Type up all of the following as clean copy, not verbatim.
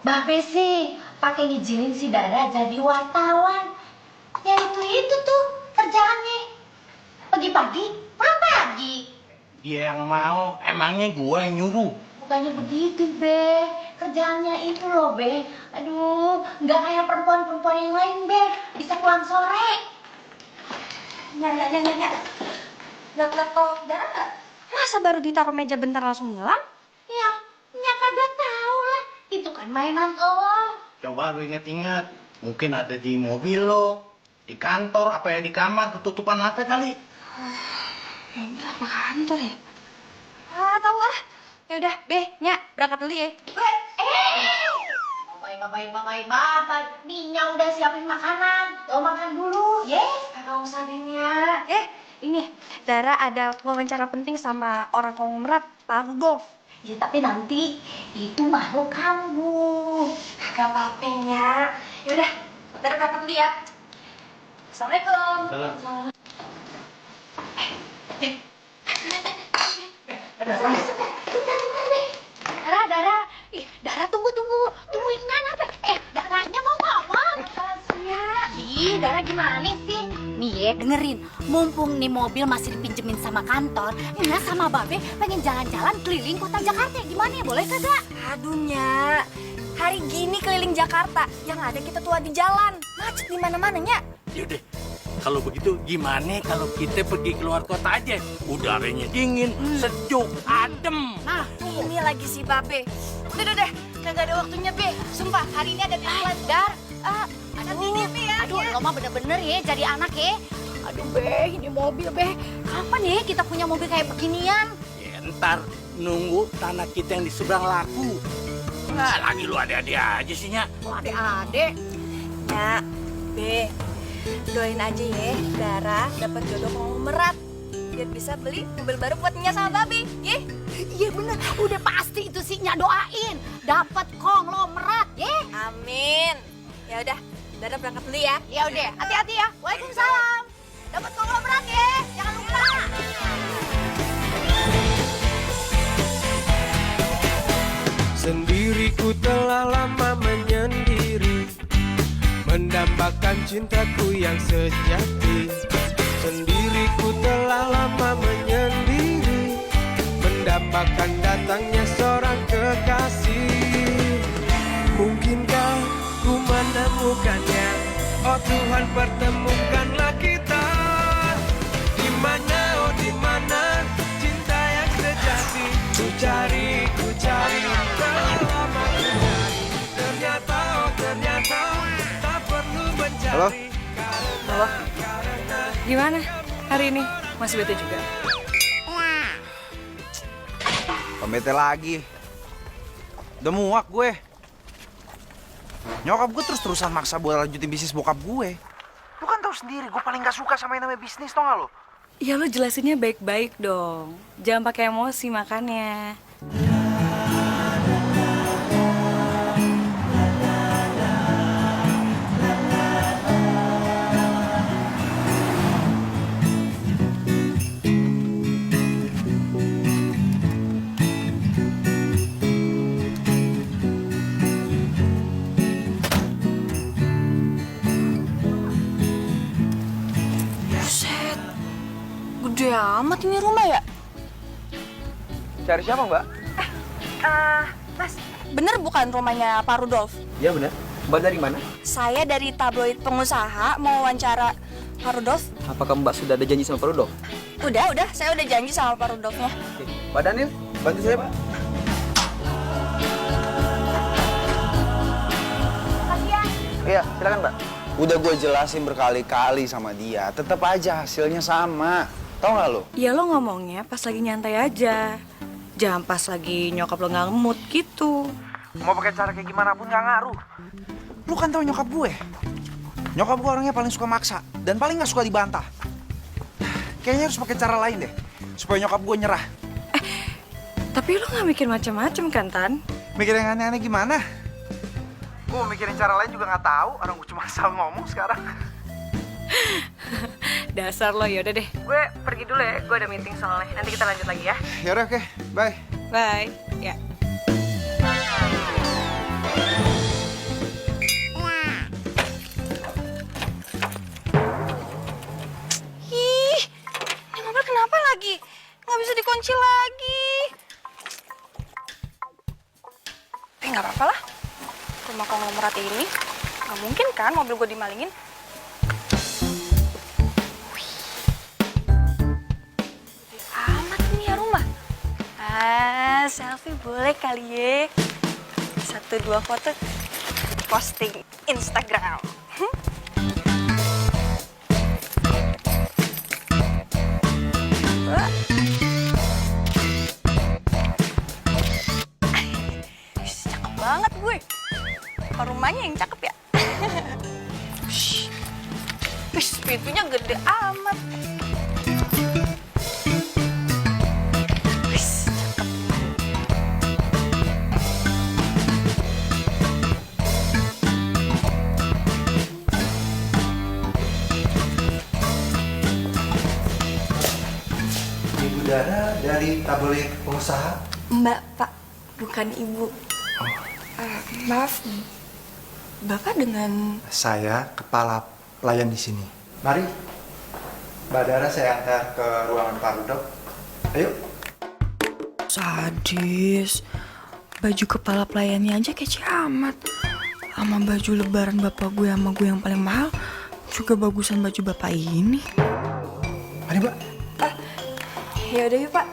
Babe sih pakai ngizinin si Dara jadi wartawan. Ya itu tuh kerjaannya. Pagi-pagi, pulang pagi. Dia yang mau, emangnya gue yang nyuruh. Bukannya begitu, Be. Kerjaannya itu loh, Be. Aduh, nggak kayak perempuan-perempuan yang lain, Be. Bisa pulang sore. Nggak ngeliat kok Dara nggak? Masa baru ditaruh meja bentar langsung ngilang? Ya kagak tahu lah. Itu kan mainan lo. Coba lu inget-inget, mungkin ada di mobil lo, di kantor, apa ya di kamar, ketutupan mata kali. Mobil apa kantor ya? Ah, tahu ah. Ya udah, Be, Nya, berangkat dulu ya. Ngapain bapak. Ninya udah siapin makanan. Tuh makan dulu, ya. Kagak usah deh, Nya. Ini, Dara ada wawancara penting sama orang konglomerat, Pak Rudolf. Ya tapi nanti itu makhluk kamu. Gak apa-apa, Nya. Yaudah, Dara berangkat dulu ya. Assalamualaikum. Salam. Dara. Ih, Dara tunggu. Tungguin mana, Be? Daranya mau ngomong. Ih, Dara gimana sih? Nih ya, dengerin. Mumpung nih mobil masih dipinjemin sama kantor, Nya sama Babe pengen jalan-jalan keliling kota Jakarta. Gimana ya, boleh kagak? Aduh, Nya. Hari gini keliling Jakarta, yang ada kita tua di jalan. Macet di mana-mana, Nya. Yaudah, kalau begitu gimana kalau kita pergi keluar kota aja? Udaranya dingin, sejuk, adem. Nah, ini lagi si Babe. Udah deh, kagak ada waktunya, Be. Sumpah, hari ini ada deadline. Dar, Nantinya, Be, ya. aduh, lo mah bener-bener ya jadi anak ya. Aduh, Be, ini mobil, Be. Kapan ya kita punya mobil kayak beginian? Ya ntar nunggu tanah kita yang di seberang laku. Nah, lagi lu ada-ada aja sih, Nya. Oh, adek-adek. Nya, Be, doain aja ya, Dara dapat jodoh konglomerat. Biar bisa beli mobil baru buat Nya sama Babe, ya. Iya bener, udah pasti itu sih Nya doain. Dapat konglomerat, ya. Amin. Ya udah, Dara berangkat dulu ya. Ya udah, hati-hati ya. Waalaikumsalam. Dapat konglomerat ya, jangan lupa. Sendiriku telah lama menyendiri, mendambakan cintaku yang sejati. Sendiriku telah lama menyendiri, mendambakan datangnya seorang kekasih. Mungkinkah ku menemukannya? Oh Tuhan, pertemukanlah kita. Di mana, oh di mana cinta yang sejati? Ku cari, telah lama ku cari. Ternyata, oh ternyata tak perlu mencari. Halo? Halo? Gimana hari ini? Masih bete juga? Pembete lagi. Udah muak gue. Nyokap gue terus-terusan maksa buat lanjutin bisnis bokap gue. Lu kan tahu sendiri, gue paling gak suka sama yang namanya bisnis, tau gak lo? Ya lo jelasinnya baik-baik dong. Jangan pakai emosi makannya. Gede amat ini rumah ya? Cari siapa, Mbak? Mas, bener bukan rumahnya Pak Rudolf? Iya bener. Mbak dari mana? Saya dari tabloid pengusaha mau wawancara Pak Rudolf. Apakah Mbak sudah ada janji sama Pak Rudolf? Udah, saya udah janji sama Pak Rudolfnya. Oke. Pak Daniel, bantu saya, Pak. Makasih ya. Iya, silakan, Mbak. Udah gue jelasin berkali-kali sama dia, tetap aja hasilnya sama. Tau gak lo? Ya lo ngomongnya pas lagi nyantai aja. Jangan pas lagi nyokap lo nggak mood gitu. Mau pakai cara kayak gimana pun gak ngaruh. Lu kan tau nyokap gue. Nyokap gue orangnya paling suka maksa dan paling gak suka dibantah. Kayaknya harus pakai cara lain deh supaya nyokap gue nyerah. Tapi lo nggak mikir macam-macam kan, Tan? Mikir yang aneh-aneh gimana? Gue mikirin cara lain juga gak tahu. Orang gue cuma asal ngomong sekarang. Dasar lo, yaudah deh. Gue pergi dulu ya, gue ada meeting soalnya. Nanti kita lanjut lagi ya. Yaudah, oke. Bye. Bye. Ya. rumah konglomerat ini. Gak mungkin kan mobil gue dimalingin. Wih. Gede amat nih ya rumah. Selfie boleh kali ya. 1-2 foto posting Instagram. Cakep banget gue. Apa rumahnya yang cakep ya? Wih, pintunya gede amat. Wih, cakep. Ibu Dara dari tabloid pengusaha. Mbak, Pak, bukan Ibu. Maaf, Bapak dengan... Saya kepala pelayan di sini. Mari, Mbak Dara saya antar ke ruangan Pak Rudolf. Ayo. Sadis. Baju kepala pelayannya aja kece amat. Sama baju lebaran bapak gue sama gue yang paling mahal juga bagusan baju bapak ini. Mari, Mbak. Ya udah yuk, Pak.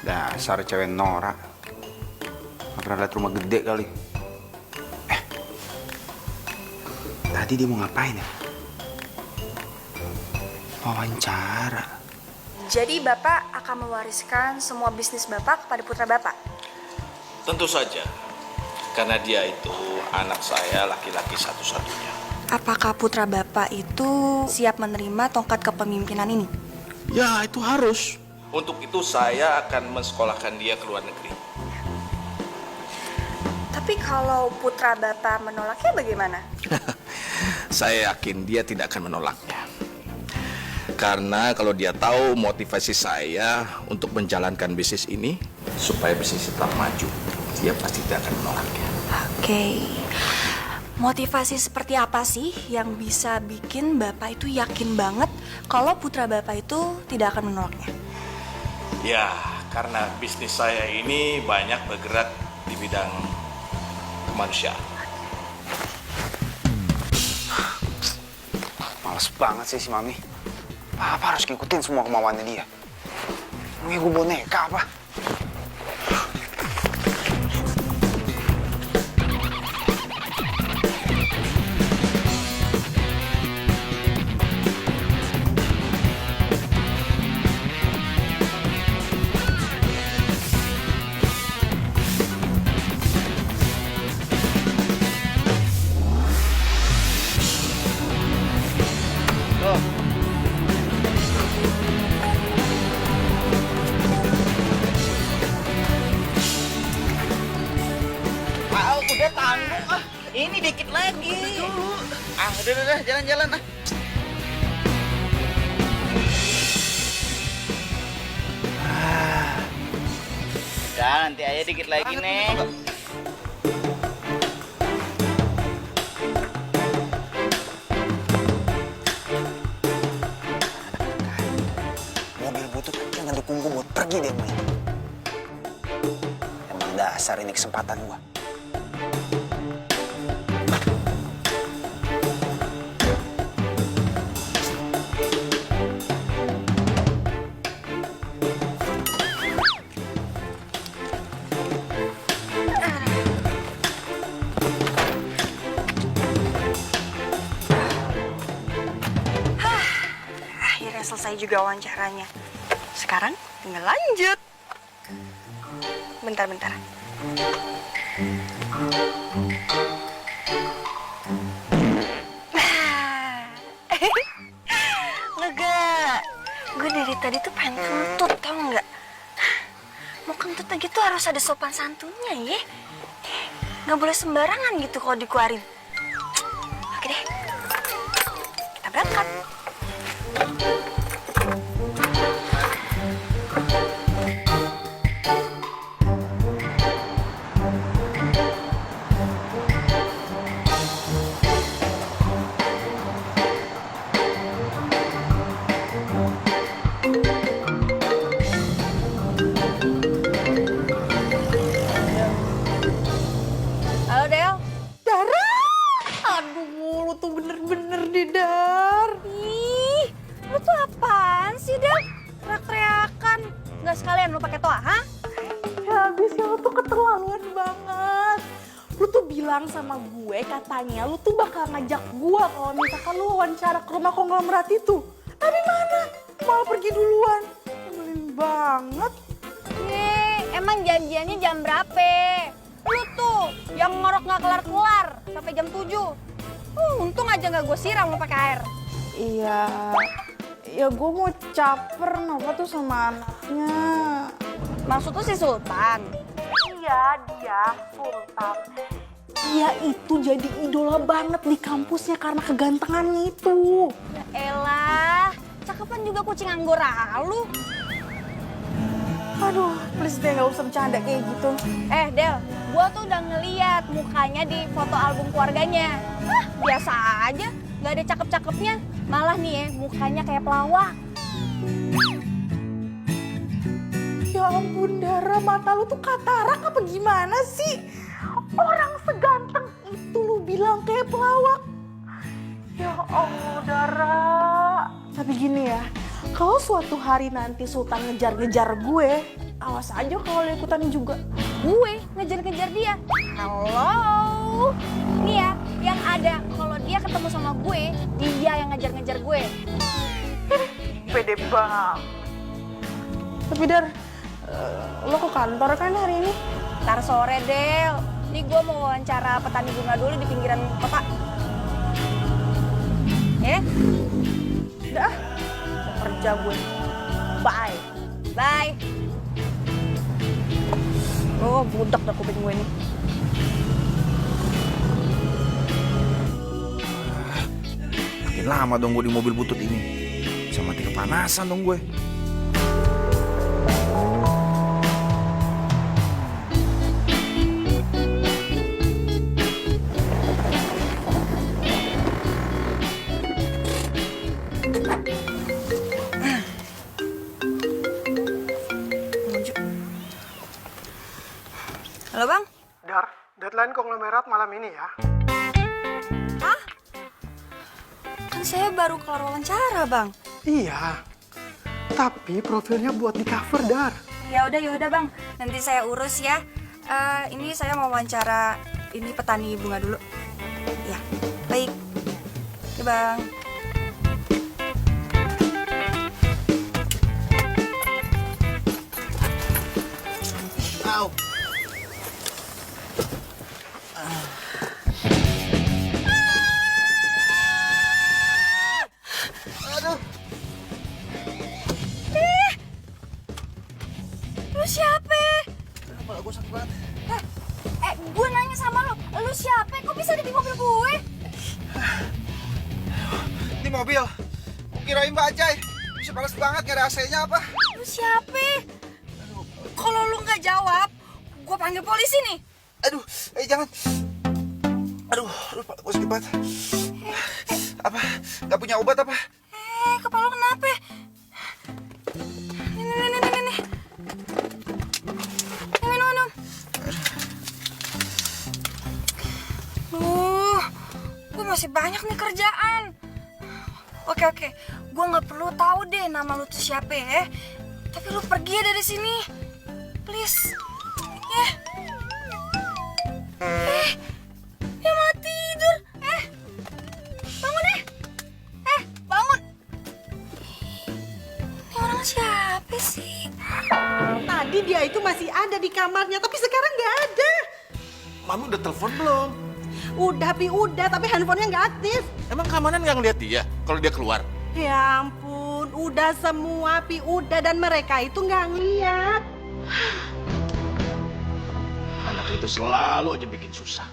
Dasar cewek norak. Gak pernah lihat rumah gede kali. Tadi dia mau ngapain ya? Wawancara. Jadi Bapak akan mewariskan semua bisnis Bapak kepada putra Bapak? Tentu saja, karena dia itu anak saya laki-laki satu-satunya. Apakah putra Bapak itu siap menerima tongkat kepemimpinan ini? Ya, itu harus. Untuk itu saya akan mensekolahkan dia ke luar negeri. Tapi kalau putra Bapak menolaknya bagaimana? Saya yakin dia tidak akan menolaknya. Karena kalau dia tahu motivasi saya untuk menjalankan bisnis ini supaya bisnis tetap maju, dia pasti tidak akan menolaknya. Oke. Motivasi seperti apa sih yang bisa bikin Bapak itu yakin banget kalau putra Bapak itu tidak akan menolaknya? Ya, karena bisnis saya ini banyak bergerak di bidang kemanusiaan. Males banget sih si Mami. Papa harus ngikutin semua kemauannya dia. Ini gue boneka apa? Udah tanggung ah. Ini dikit lagi. Udah jalan-jalan ah. Udah nanti aja dikit lagi nih. Mobil butut jangan ditunggu buat pergi deh Mai. Emang dasar ini kesempatan gua. Selesai juga wawancaranya. Sekarang tinggal lanjut. Bentar. Lega. Gue dari tadi tuh pengen kentut, tau nggak? Mau kentut lagi tuh harus ada sopan santunnya ya. Nggak boleh sembarangan gitu kalau dikeluarin. Oke deh. Kita berangkat. sih, Dar? Ih, lu tuh apaan sih, Del? Teriak-teriakan. Nggak sekalian lu pakai toa, ha? Ya habisnya lu tuh keterlaluan banget. Lu tuh bilang sama gue katanya lu tuh bakal ngajak gue kalau misalkan lu wawancara ke rumah konglomerat itu. Tadi mana? Malah pergi duluan. Nyebelin banget. Emang janjiannya jam berapa? Lu tuh yang ngorok nggak kelar-kelar sampai jam 7. Untung aja nggak gue siram lu pakai air. Iya, ya gue mau caper Nova tuh sama anaknya. Maksud lu si Sultan? Iya, dia Sultan. Dia itu jadi idola banget di kampusnya karena kegantengannya itu. Ya elah, cakepan juga kucing anggora lu. Aduh, please deh gak usah bercanda kayak gitu. Del, gua tuh udah ngeliat mukanya di foto album keluarganya. Biasa aja, nggak ada cakep-cakepnya. Malah nih ya, mukanya kayak pelawak. Ya ampun Dara, mata lu tuh katarak apa gimana sih? Orang seganteng itu lu bilang kayak pelawak. Ya Allah Dara. Tapi gini ya, kalau suatu hari nanti Sultan ngejar-ngejar gue, awas aja kalau lu ikutan juga. Gue ngejar-ngejar dia. Halo. Nih ya, yang ada kalau dia ketemu sama gue, dia yang ngejar-ngejar gue. Pede banget. Tapi Dar, lo ke kantor kan hari ini? Ntar sore, Del. Nih gue mau wawancara petani bunga dulu di pinggiran kota. Ya? Udah, mau kerja gue. Bye. Bye. Oh, budak dah kuping gue nih. Makin lama dong gue di mobil butut ini. Bisa mati kepanasan dong gue. Halo, Bang. Dar, deadline konglomerat malam ini ya. Hah? Kan saya baru kelar wawancara, Bang. Iya, tapi profilnya buat di cover, Dar. Ya udah, Bang. Nanti saya urus ya. Ini saya mau wawancara ini petani bunga dulu. Ya, baik. Oke, Bang. Au. Aduh. Lu siapa? Kepala gue sakit banget. Gue nanya sama lu siapa? Kok bisa ada di mobil gue? Di mobil. Kirain Mbak Ajay. Bisa panas banget, gak ada AC-nya apa? Lu siapa? Kalau lu nggak jawab, gue panggil polisi nih. Aduh, jangan. Aduh, kepala gue sakit banget. Apa? Gak punya obat apa? Kepala lu kenapa? Nih. Minum. Gue masih banyak nih kerjaan. Oke. Gue nggak perlu tahu deh nama lu tuh siapa ya. Tapi lu pergi ya dari sini. Please. Ya malah tidur. Bangun deh. Bangun. Ini orang siapa sih? Tadi dia itu masih ada di kamarnya, tapi sekarang nggak ada. Mami udah telepon belum? Udah, tapi handphonenya nggak aktif. Emang keamanan nggak ngeliat dia kalau dia keluar? Ya ampun, udah semua, Pi, udah, dan mereka itu nggak ngeliat. Anak itu selalu aja bikin susah.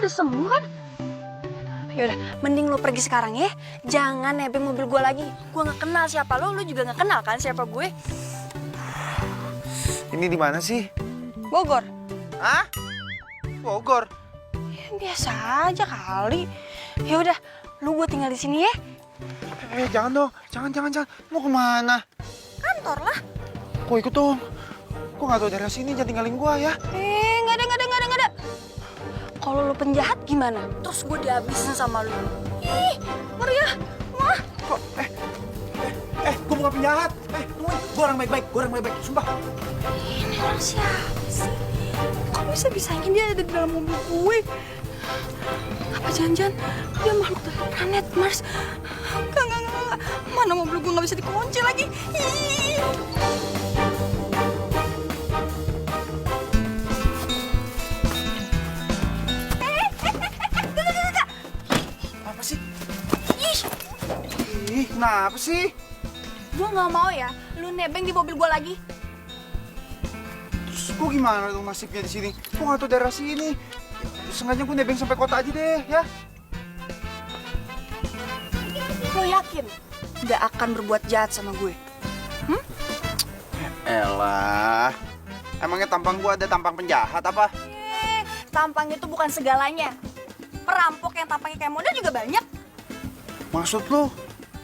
udah sembuh kan? Yaudah, mending lo pergi sekarang ya. Jangan nebeng mobil gue lagi. Gue nggak kenal siapa lo juga nggak kenal kan siapa gue. Ini di mana sih? Bogor. Hah? Bogor? Ya, biasa aja kali. Ya udah, lu gue tinggal di sini ya. Jangan dong, jangan. Mau kemana? Kantor lah. Kok ikut dong? Kok nggak tahu daerah sini, jangan tinggalin gua ya. Nggak ada. Kalau lu penjahat gimana? Terus gue dihabisin sama lu. Ih, ngeri ya. Wah. Kok, gua bukan penjahat. Tungguin, gua orang baik-baik, sumpah. Ini orang siapa sih? Kok bisa-bisanya dia ada di dalam mobil gue? Apa jangan-jangan dia makhluk dari planet Mars? Enggak. Mana mobil gue nggak bisa dikunci lagi? Ih. Apa sih? Ih, kenapa sih? Gue nggak mau ya, lu nebeng di mobil gue lagi. Terus gua gimana dong nasibnya di sini? Gua nggak tahu daerah sini. Sengaja gua nebeng sampai kota aja deh, ya. Lo yakin nggak akan berbuat jahat sama gue? Elah, emangnya tampang gua ada tampang penjahat apa? Tampang itu bukan segalanya. Perampok yang tampangnya kayak model juga banyak. Maksud lu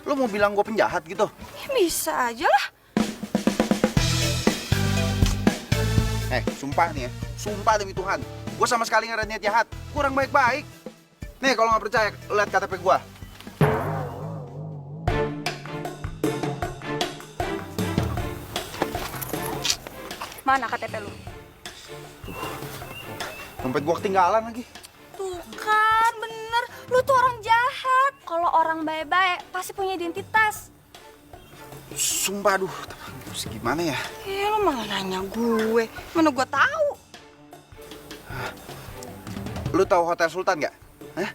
mau bilang gua penjahat gitu? Ya, bisa aja lah. Sumpah nih ya, sumpah demi Tuhan, gua sama sekali nggak ada niat jahat, kurang baik-baik. Nih kalau nggak percaya, lihat KTP gua. Mana KTP lu? Dompet gua ketinggalan lagi. Tuh kan, bener. Lu tuh orang jahat. Kalau orang baik-baik pasti punya identitas. Sumpah, aduh, terus gimana ya? Lu malah nanya gue. Mana gue tahu? Lu tahu Hotel Sultan nggak? Hah?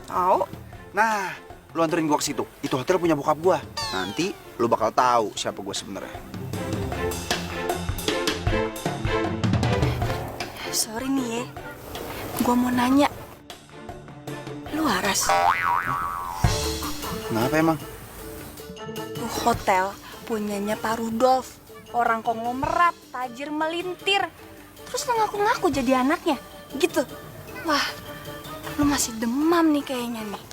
Tahu. Nah, lu anterin gua ke situ. Itu hotel punya bokap gua. Nanti lu bakal tahu siapa gua sebenarnya. Sorry nih ya. Gue mau nanya. Lu waras? Kenapa emang? Tuh hotel punyanya Pak Rudolf. Orang konglomerat, tajir melintir. Terus lu ngaku-ngaku jadi anaknya. Gitu. Wah, lu masih demam nih kayaknya nih.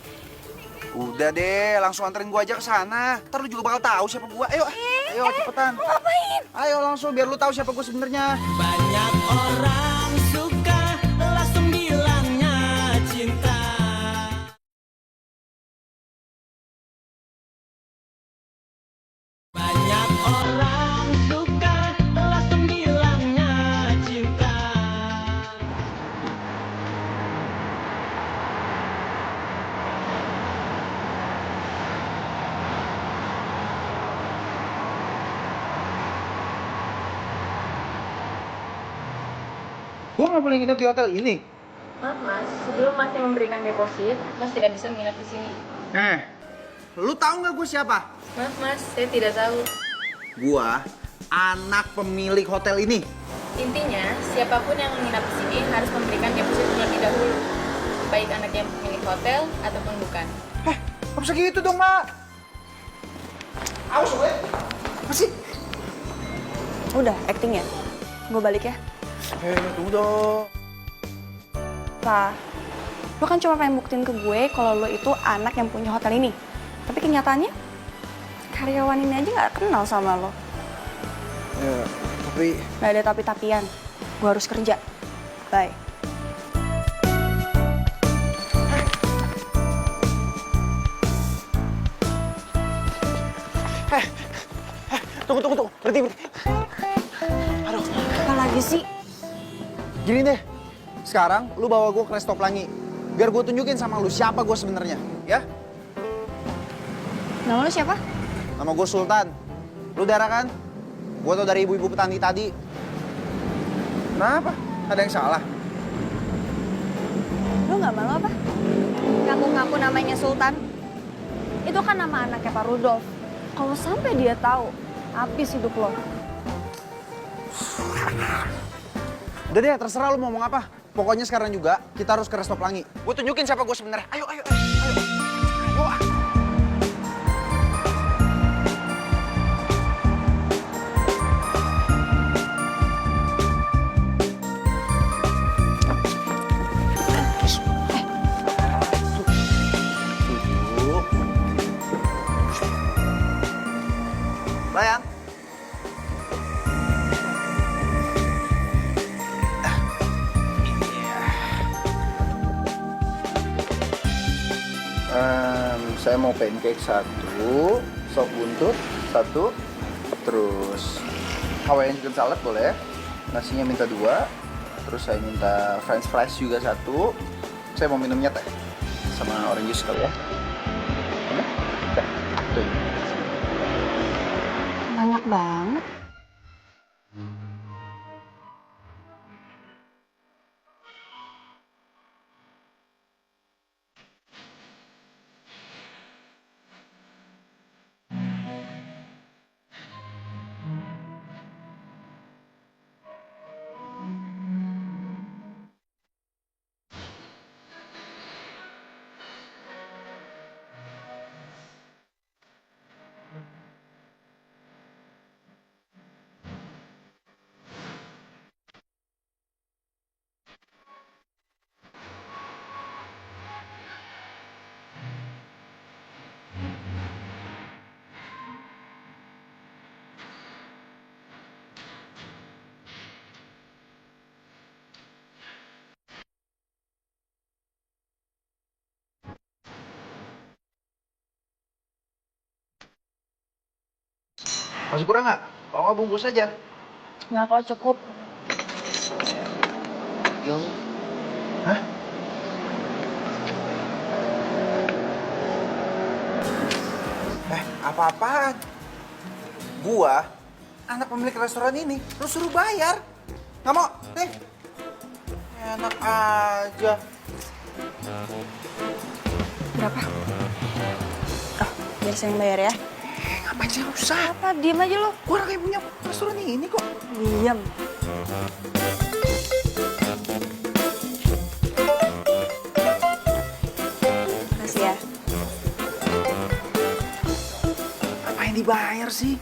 Udah deh, langsung anterin gua aja ke sana. Ntar lu juga bakal tahu siapa gua. Ayo, cepetan. Lu ngapain? Ayo langsung biar lu tahu siapa gua sebenarnya. Banyak orang suka langsung bilangnya cinta. Banyak orang suka langsung bilangnya cinta. Gua nggak boleh nginep di hotel ini. Maaf mas, sebelum masih memberikan deposit, mas tidak bisa menginap di sini. Lu tahu nggak gua siapa? Maaf mas, saya tidak tahu. Gua anak pemilik hotel ini. Intinya, siapapun yang menginap di sini harus memberikan deposit terlebih dahulu. Baik anak yang pemilik hotel ataupun bukan. Nggak bisa gitu dong, Mak. Awas gue. Apa sih? Udah, acting ya? Gue balik ya? Tunggu dong. Pak, lo kan cuma pengen buktiin ke gue kalau lo itu anak yang punya hotel ini. Tapi kenyataannya, karyawan ini aja nggak kenal sama lo. Ya, tapi... Nggak ada tapi-tapian. Gue harus kerja. Bye. Tunggu. Berhenti. Aduh. Apa lagi sih? Gini deh. Sekarang lu bawa gue ke Resto Pelangi. Biar gue tunjukin sama lu siapa gue sebenarnya, ya? Nama lu siapa? Nama gue Sultan. Lu darah kan? Gue tau dari ibu-ibu petani tadi. Kenapa? Ada yang salah? Lu nggak malu apa? Ngaku-ngaku namanya Sultan. Itu kan nama anaknya Pak Rudolf. Kalau sampai dia tahu, habis hidup lo. Udah deh, terserah lu mau ngomong apa. pokoknya sekarang juga kita harus ke Resto Pelangi. Gue tunjukin siapa gue sebenarnya. Ayo. Ayo. Bayang. Saya mau pancake 1, sop buntut 1, terus Hawaiian chicken salad boleh, nasinya minta 2, terus saya minta french fries juga 1, saya mau minumnya teh sama orange juice kali ya. Teh, tuh. Banyak banget. Masih kurang nggak? Kalau nggak bungkus aja. Nggak kok, cukup. Hah? Apa-apaan? Gua, anak pemilik restoran ini, lu suruh bayar. Nggak mau? Nih. Enak aja. Berapa? Oh, biar saya yang bayar ya. Ngapain sih usah? Apa? Diem aja lo. Gua orang yang punya restoran ini kok. Diem. Makasih ya. Ngapain dibayar sih?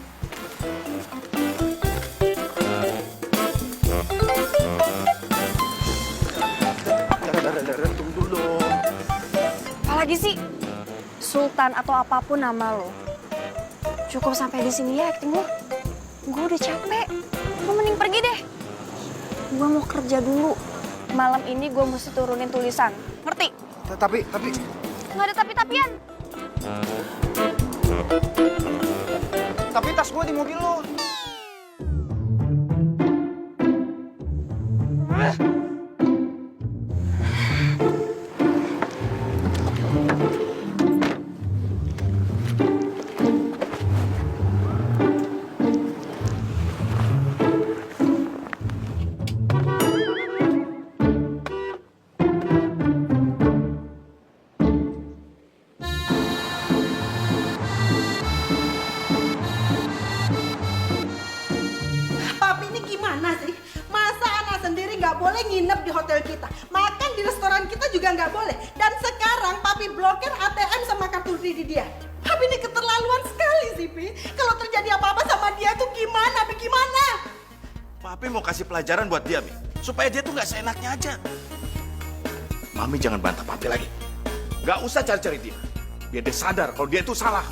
Darah, tunggu dulu. Apalagi sih? Sultan atau apapun nama lo. Cukup sampai di sini ya acting lo. Gue udah capek. Lo mending pergi deh. Gue mau kerja dulu. Malam ini gue mesti turunin tulisan. Ngerti? Tapi... Nggak ada tapi-tapian. Tapi tas gue di mobil lo. Nginep di hotel kita, makan di restoran kita juga nggak boleh. Dan sekarang Papi blokir ATM sama kartu kredit dia. Papi ini keterlaluan sekali sih, Pi. Kalau terjadi apa-apa sama dia tuh gimana, Pi? Gimana? Papi mau kasih pelajaran buat dia, Mi. Supaya dia tuh nggak seenaknya aja. Mami jangan bantah Papi lagi. Nggak usah cari-cari dia. Biar dia sadar kalau dia itu salah.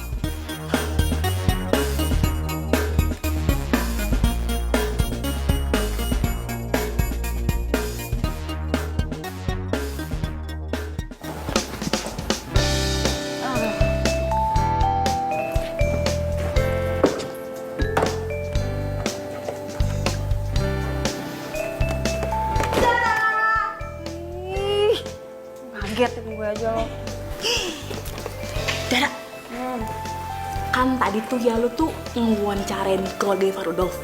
Kaget gue aja lo. Dara, kan tadi tuh ya lu tuh ngewawancarain keluarga Farudolf.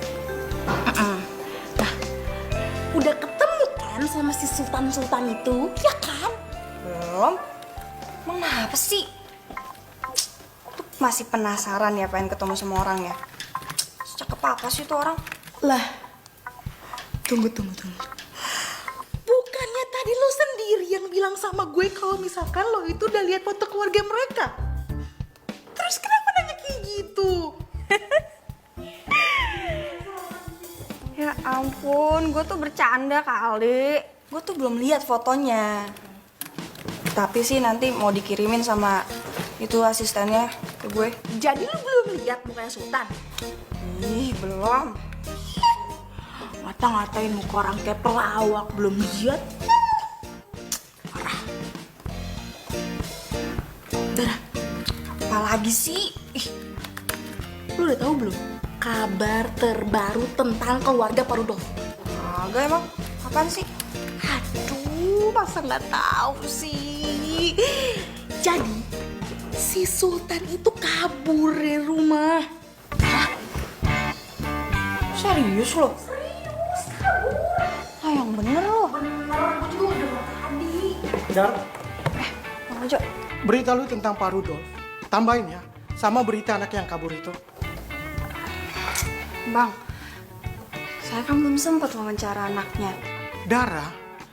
Nah, udah ketemu kan sama si Sultan itu, ya kan? Belum. Emang apa sih? Tuh masih penasaran ya pengen ketemu sama orang ya? Secakep apa sih tuh orang? Lah, tunggu. Bukannya yang bilang sama gue kalau misalkan lo itu udah lihat foto keluarga mereka. Terus kenapa nanya kayak gitu? Ya ampun, gue tuh bercanda kali. Gue tuh belum lihat fotonya. Tapi sih nanti mau dikirimin sama itu asistennya ke gue. Jadi lo belum lihat mukanya Sultan? Ih, belum. Ngata-ngatain muka orang kayak pelawak, belum lihat. Dara, apalagi sih? Ih, Lu udah tahu belum kabar terbaru tentang keluarga Pak Rudolf? agak emang. Apaan sih? Aduh, masa nggak tahu sih? Jadi, si Sultan itu kabur dari rumah. Serius lo? Serius, kabur. Ah, yang bener lo. Bener, gue juga udah tadi. Dar, Bang Ojo. berita lu tentang Pak Rudolf, tambahin ya, sama berita anak yang kabur itu. Bang, saya kan belum sempat wawancara anaknya. Dara,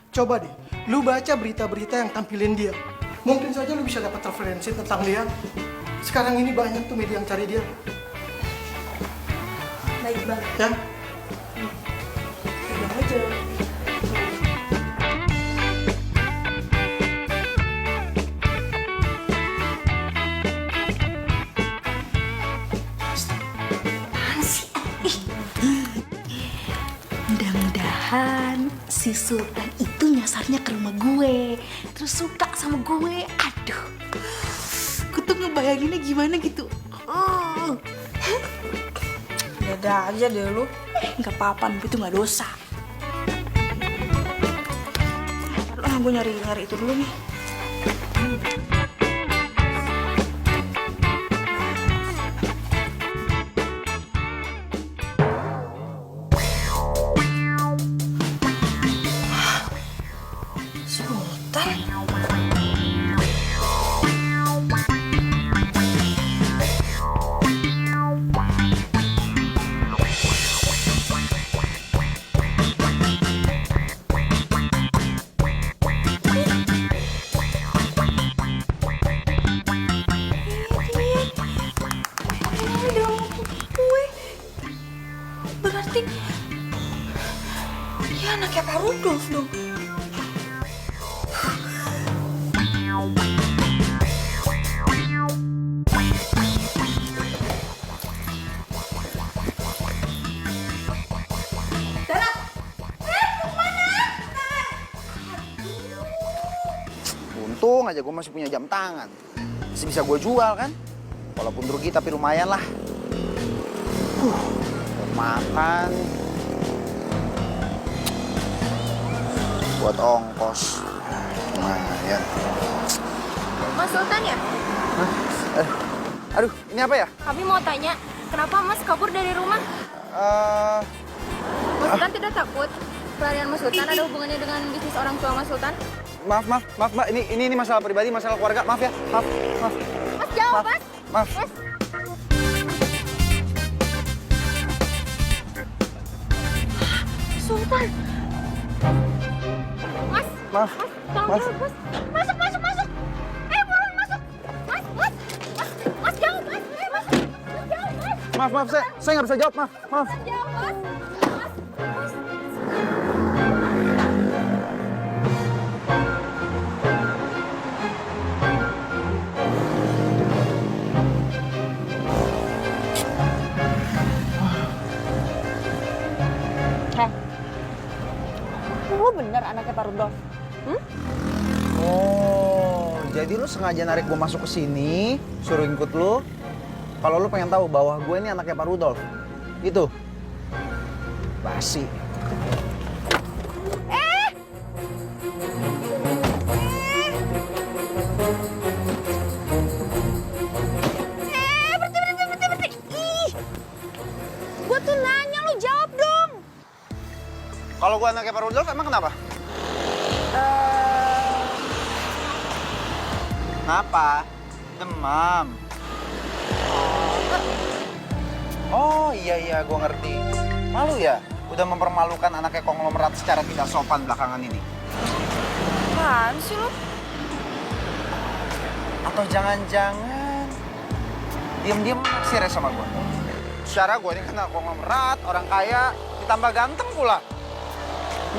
coba deh, lu baca berita-berita yang tampilin dia. Mungkin saja lu bisa dapat referensi tentang dia. Sekarang ini banyak tuh media yang cari dia. Baik, Bang. Ya? Bang Ojo. Mudah-mudahan si Sultan itu nyasarnya ke rumah gue, terus suka sama gue. Aduh, Gue tuh ngebayanginnya gimana gitu. Beda aja deh lu. nggak apa-apa, itu nggak dosa. Gue nyari itu dulu nih. Berarti dia anaknya Pak Rudolf dong. Untung aja gue masih punya jam tangan. Masih bisa gue jual kan? Walaupun rugi tapi lumayan lah. Buat makan. Buat ongkos. Lumayan. Mas Sultan ya? Hah? Aduh, ini apa ya? Kami mau tanya, kenapa Mas kabur dari rumah? Mas Sultan tidak takut pelarian Mas Sultan ada hubungannya dengan bisnis orang tua Mas Sultan? Maaf, Mbak. Ini masalah pribadi, masalah keluarga. Maaf ya. Maaf. Mas jawab, Mas. Maaf. Mas. Sultan. Mas. Maaf. Mas, tolong Mas. jawab, Mas. Masuk. Buruan masuk. Mas, jawab, Mas. Masuk. Mas, jawab, Mas. Maaf, saya nggak bisa jawab, maaf. Mas, jawab, Mas. Lu bener anaknya Pak Rudolf? Oh, jadi lu sengaja narik gue masuk ke sini, suruh ikut lu. Kalau lu pengen tahu bahwa gue ini anaknya Pak Rudolf. Gitu. Basi. Berhenti. Ih, gue tuh nanya, lu jawab dong. Kalau gue anaknya Pak Rudolf, emang kenapa? Kenapa? Demam. Oh iya, gue ngerti. Malu ya? Udah mempermalukan anaknya konglomerat secara tidak sopan belakangan ini. Apaan sih lo? Atau jangan-jangan diam-diam naksir ya sama gue? Secara gue ini kan konglomerat, orang kaya, ditambah ganteng pula.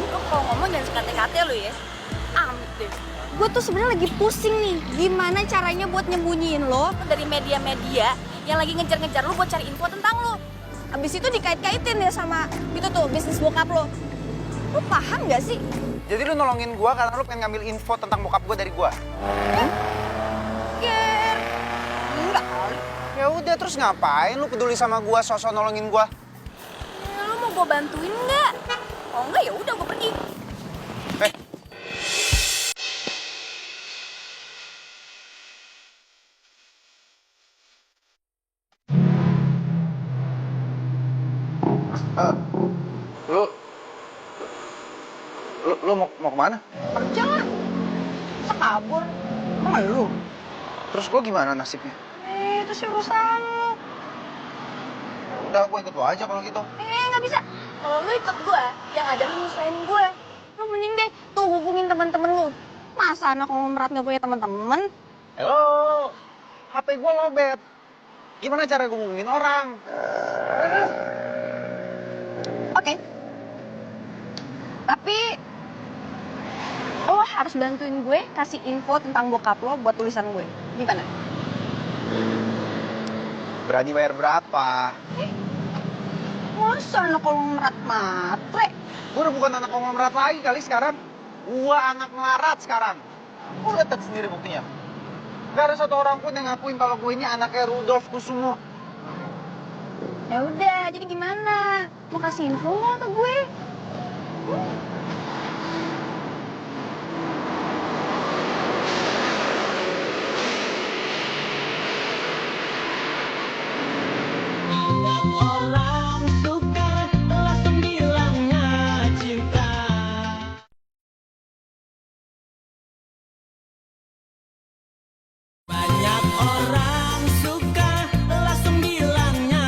Lo kalau ngomong jangan sekate-kate lo ya. Amit deh. Gue tuh sebenarnya lagi pusing nih. Gimana caranya buat nyembunyiin lo dari media-media yang lagi ngejar-ngejar lo buat cari info tentang lo. Abis itu dikait-kaitin ya sama itu tuh bisnis bokap lo. Lo paham gak sih? Jadi lu nolongin gue karena lu pengen ngambil info tentang bokap gue dari gue? Ger. Enggak kali. Ya udah, terus ngapain lu peduli sama gue, sosok nolongin gue? Lo mau gue bantuin nggak? Oh enggak ya udah gue pergi. Lu mau kemana? Kerja lah. Masa kabur? Emang lu? Terus gue gimana nasibnya? Itu sih urusan lu. Udah, gue ikut lu aja kalau gitu. Nggak bisa. Kalau lu ikut gue, yang ada lu nyusahin gue. Lu mending deh tuh hubungin teman-teman lu. Masa anak konglomerat nggak punya teman-teman? Halo, HP gue lobet. Gimana cara gue ngomongin orang? Oke. Tapi lo harus bantuin gue kasih info tentang bokap lo buat tulisan gue. Gimana? Berani bayar berapa? Masa anak konglomerat matre? Gue udah bukan anak konglomerat lagi kali sekarang. Gue anak melarat sekarang. Gue lihat sendiri buktinya. Gak ada satu orang pun yang ngakuin kalau gue ini anaknya Rudolf Kusumo. Ya udah, jadi gimana? Mau kasih info nggak ke gue? Orang suka langsung bilangnya cinta. Banyak orang suka langsung bilangnya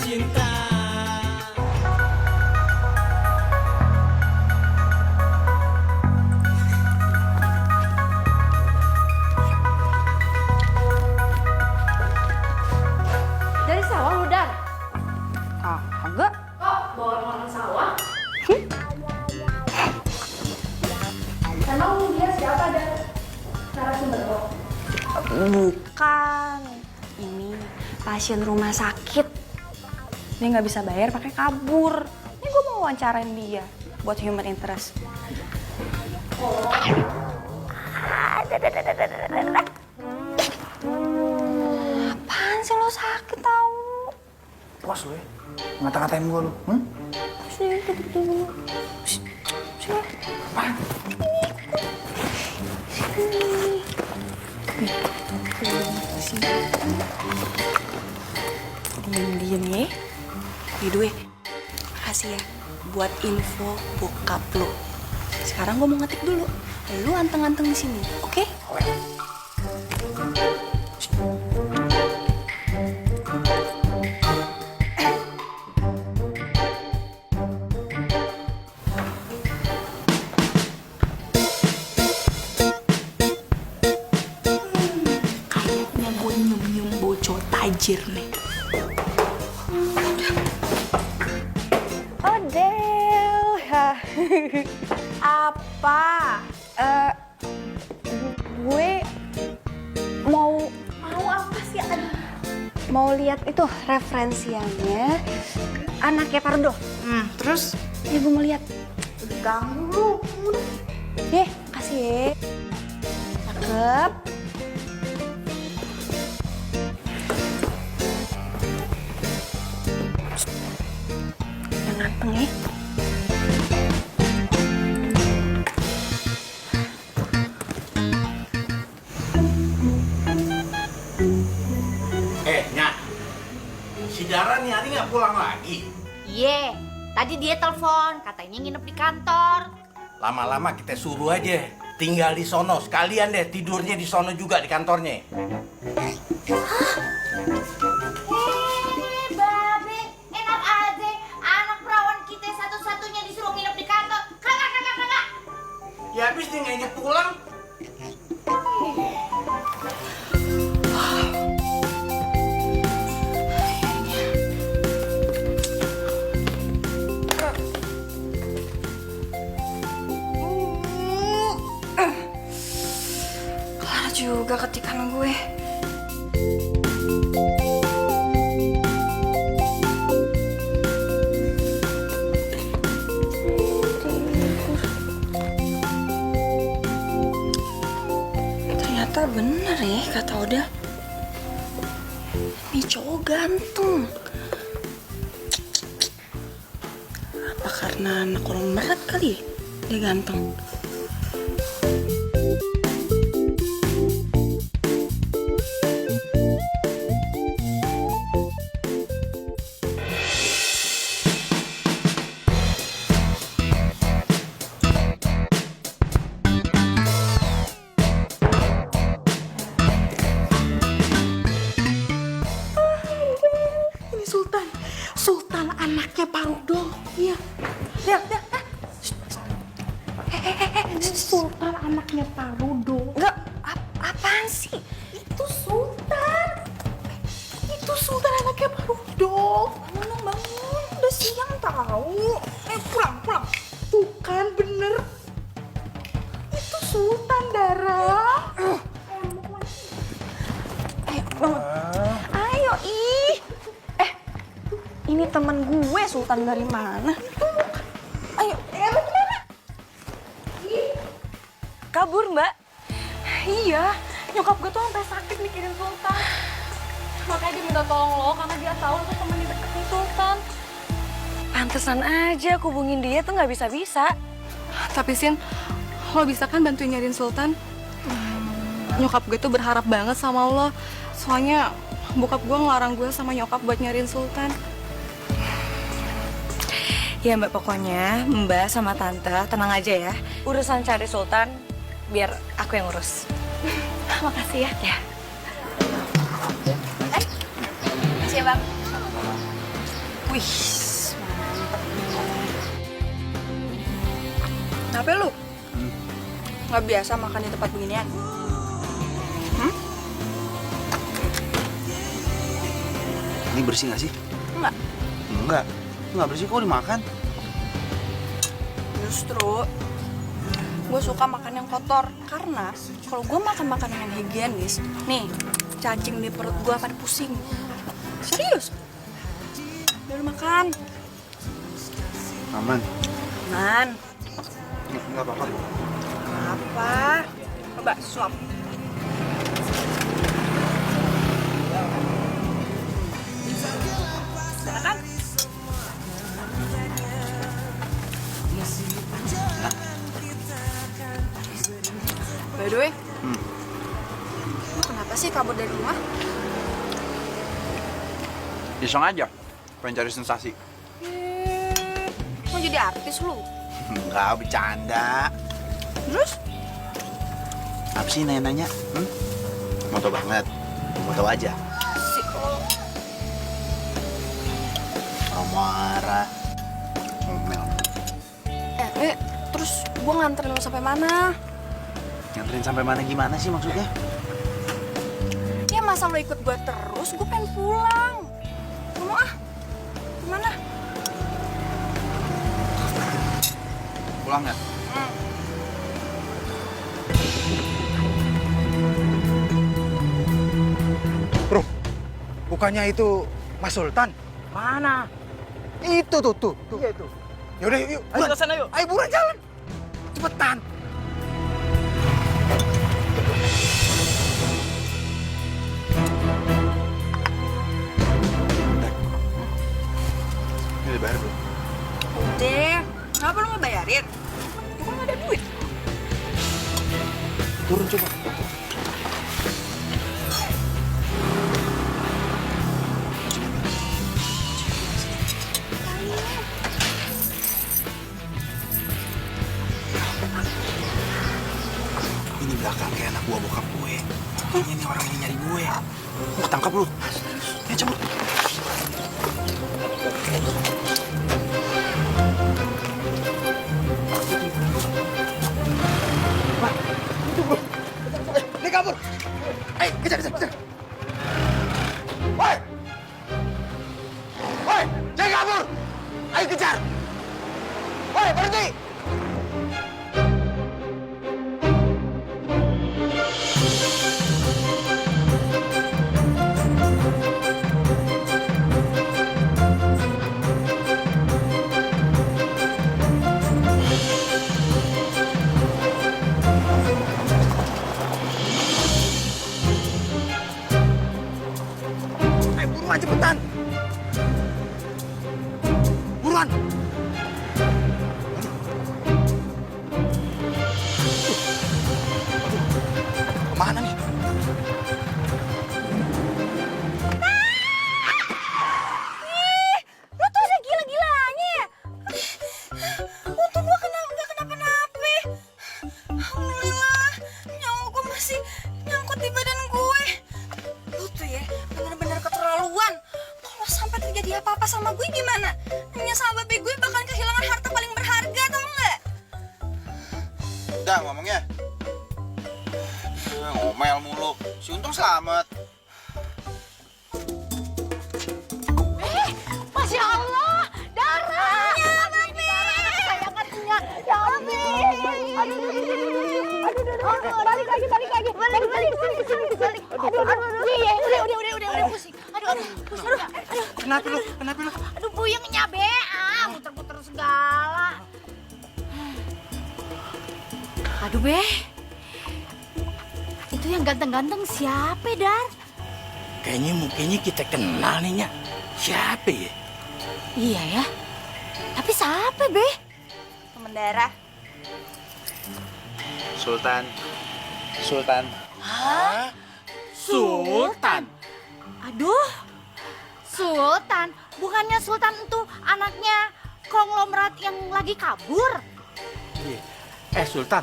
cinta. Dari sawah lu, Dar? Kagak. Kok bawa orang sawah? Emang dia siapa, Dar? Narasumber lo? Bukan. Ini pasien rumah sakit. Dia nggak bisa bayar pakai kabur. Ini gue mau wawancarain dia buat human interest. Apaan sih lo sakit tau? Puas lu ya? Ngata-ngatain gue lu. Sini, duduk dulu. Sini. Apaan? Sini. Diam-diam ya. Gue makasih ya buat info bokap lo. Sekarang gue mau ngetik dulu. Lu anteng-anteng di sini, oke? Kayaknya gue nyium-nyium bocor tajir nih. Odel. Apa? Gue mau apa sih? Mau lihat itu referensiannya anaknya Pardo. Terus? Ya gue mau lihat. Udah ganggu lu. Kasih ya. Cakep. Yang ganteng ya. Nyak, si Dara nih hari nggak pulang lagi. Iya, tadi dia telepon, katanya nginep di kantor. Lama-lama kita suruh aja tinggal di sono, sekalian deh tidurnya di sono juga di kantornya. Babe, enak aja. Anak perawan kita satu-satunya disuruh nginep di kantor. Kagak. Ya habis dia nggak pulang. Kelar juga ketikan gue. Ternyata bener ya kata Oda. Ini cowok ganteng. Apa karena anak orang berat kali ya? Dia ganteng. Ini Sultan. Sultan anaknya Pak Rudol. Iya. Lihat, lihat. Ini Sultan anaknya Pak Rudol. Enggak, apaan sih? Itu Sultan. Itu Sultan anaknya Pak Rudol. Bangun, bangun. Udah siang tahu. Pulang, pulang. Tuh kan bener. Itu Sultan, Dara. Ayo, ih. Ini teman gue, Sultan dari mana? Ayo. Lu kemana? Kabur, Mbak. Iya, nyokap gue tuh sampai sakit mikirin Sultan. Makanya dia minta tolong lo karena dia tahu lo tuh temen di dekatnya Sultan. Pantesan aja aku hubungin dia tuh nggak bisa-bisa. Tapi Sin, lo bisa kan bantuin nyariin Sultan? Nyokap gue tuh berharap banget sama lo. Soalnya bokap gue ngelarang gue sama nyokap buat nyariin Sultan. Ya Mbak, pokoknya Mbak sama Tante tenang aja ya. Urusan cari Sultan biar aku yang urus. Makasih ya. Ya. Makasih ya Bang. Wih, Kenapa lu? Nggak biasa makan di tempat beginian? Ini bersih nggak sih? Enggak. Enggak. Nggak bersih kok dimakan. Justru gue suka makan yang kotor karena kalau gue makan makanan yang higienis, nih cacing di perut gue pada pusing. Serius? Udah makan? Aman. Man. Nggak apa-apa. Apa? Coba suap. Enak kan? By the way, lu kenapa sih kabur dari rumah? Iseng aja. Pengen cari sensasi. Mau jadi artis lu? Enggak, bercanda. Terus? Apa sih nanya-nanya? Mau tau banget. Mau tau aja. Si Marah. Ngomel. Terus gua nganterin lu sampai mana? Nganterin sampai mana gimana sih maksudnya? Ya masa lu ikut gua terus, gua pengen pulang. Gak mau ah. Gimana? Pulang ya? Bro, bukannya itu Mas Sultan? Mana? Itu tuh. Iya itu. Yaudah yuk. Ayo ke sana yuk. Ayo buruan jalan. Cepetan. Ini dibayar belum? Udah. Kenapa lu nggak bayarin? Gua nggak ada duit. Turun coba. Ini belakang kayak anak buah bokap gue. Kayaknya ini orang yang nyari gue. Mau ketangkap lu. Ya cabut. berhenti! Buruan cepetan! Buruan! Kemana nih? Lu tuh udah gila-gilanya ya? Untung gua nggak kenapa-napa. Alhamdulillah, nyawa gua masih nyangkut di badan gue. Lu tuh ya bener-bener keterlaluan. Kalau sampai terjadi apa-apa sama gue gimana? Hanya sama babe gue bakal kehilangan harta paling berharga, tau nggak? Udah ngomongnya. Ngomel mulu. Si Untung selamat. Masya Allah, darah. Ya, babe. Kesayangannya. Ya Allah. Aduh, balik lagi. Iya, udah pusing. Aduh, pusing. Kenapa lu? Aduh, puyengnya be, muter-muter segala. Aduh be, itu yang ganteng-ganteng siapa, Dar? Kayaknya mukanya kita kenal nih, Nyak. Siapa ya? Iya ya, tapi siapa be? Temen darah. Sultan. Hah? Sultan? Aduh, Sultan, bukannya Sultan itu anaknya konglomerat yang lagi kabur? Sultan,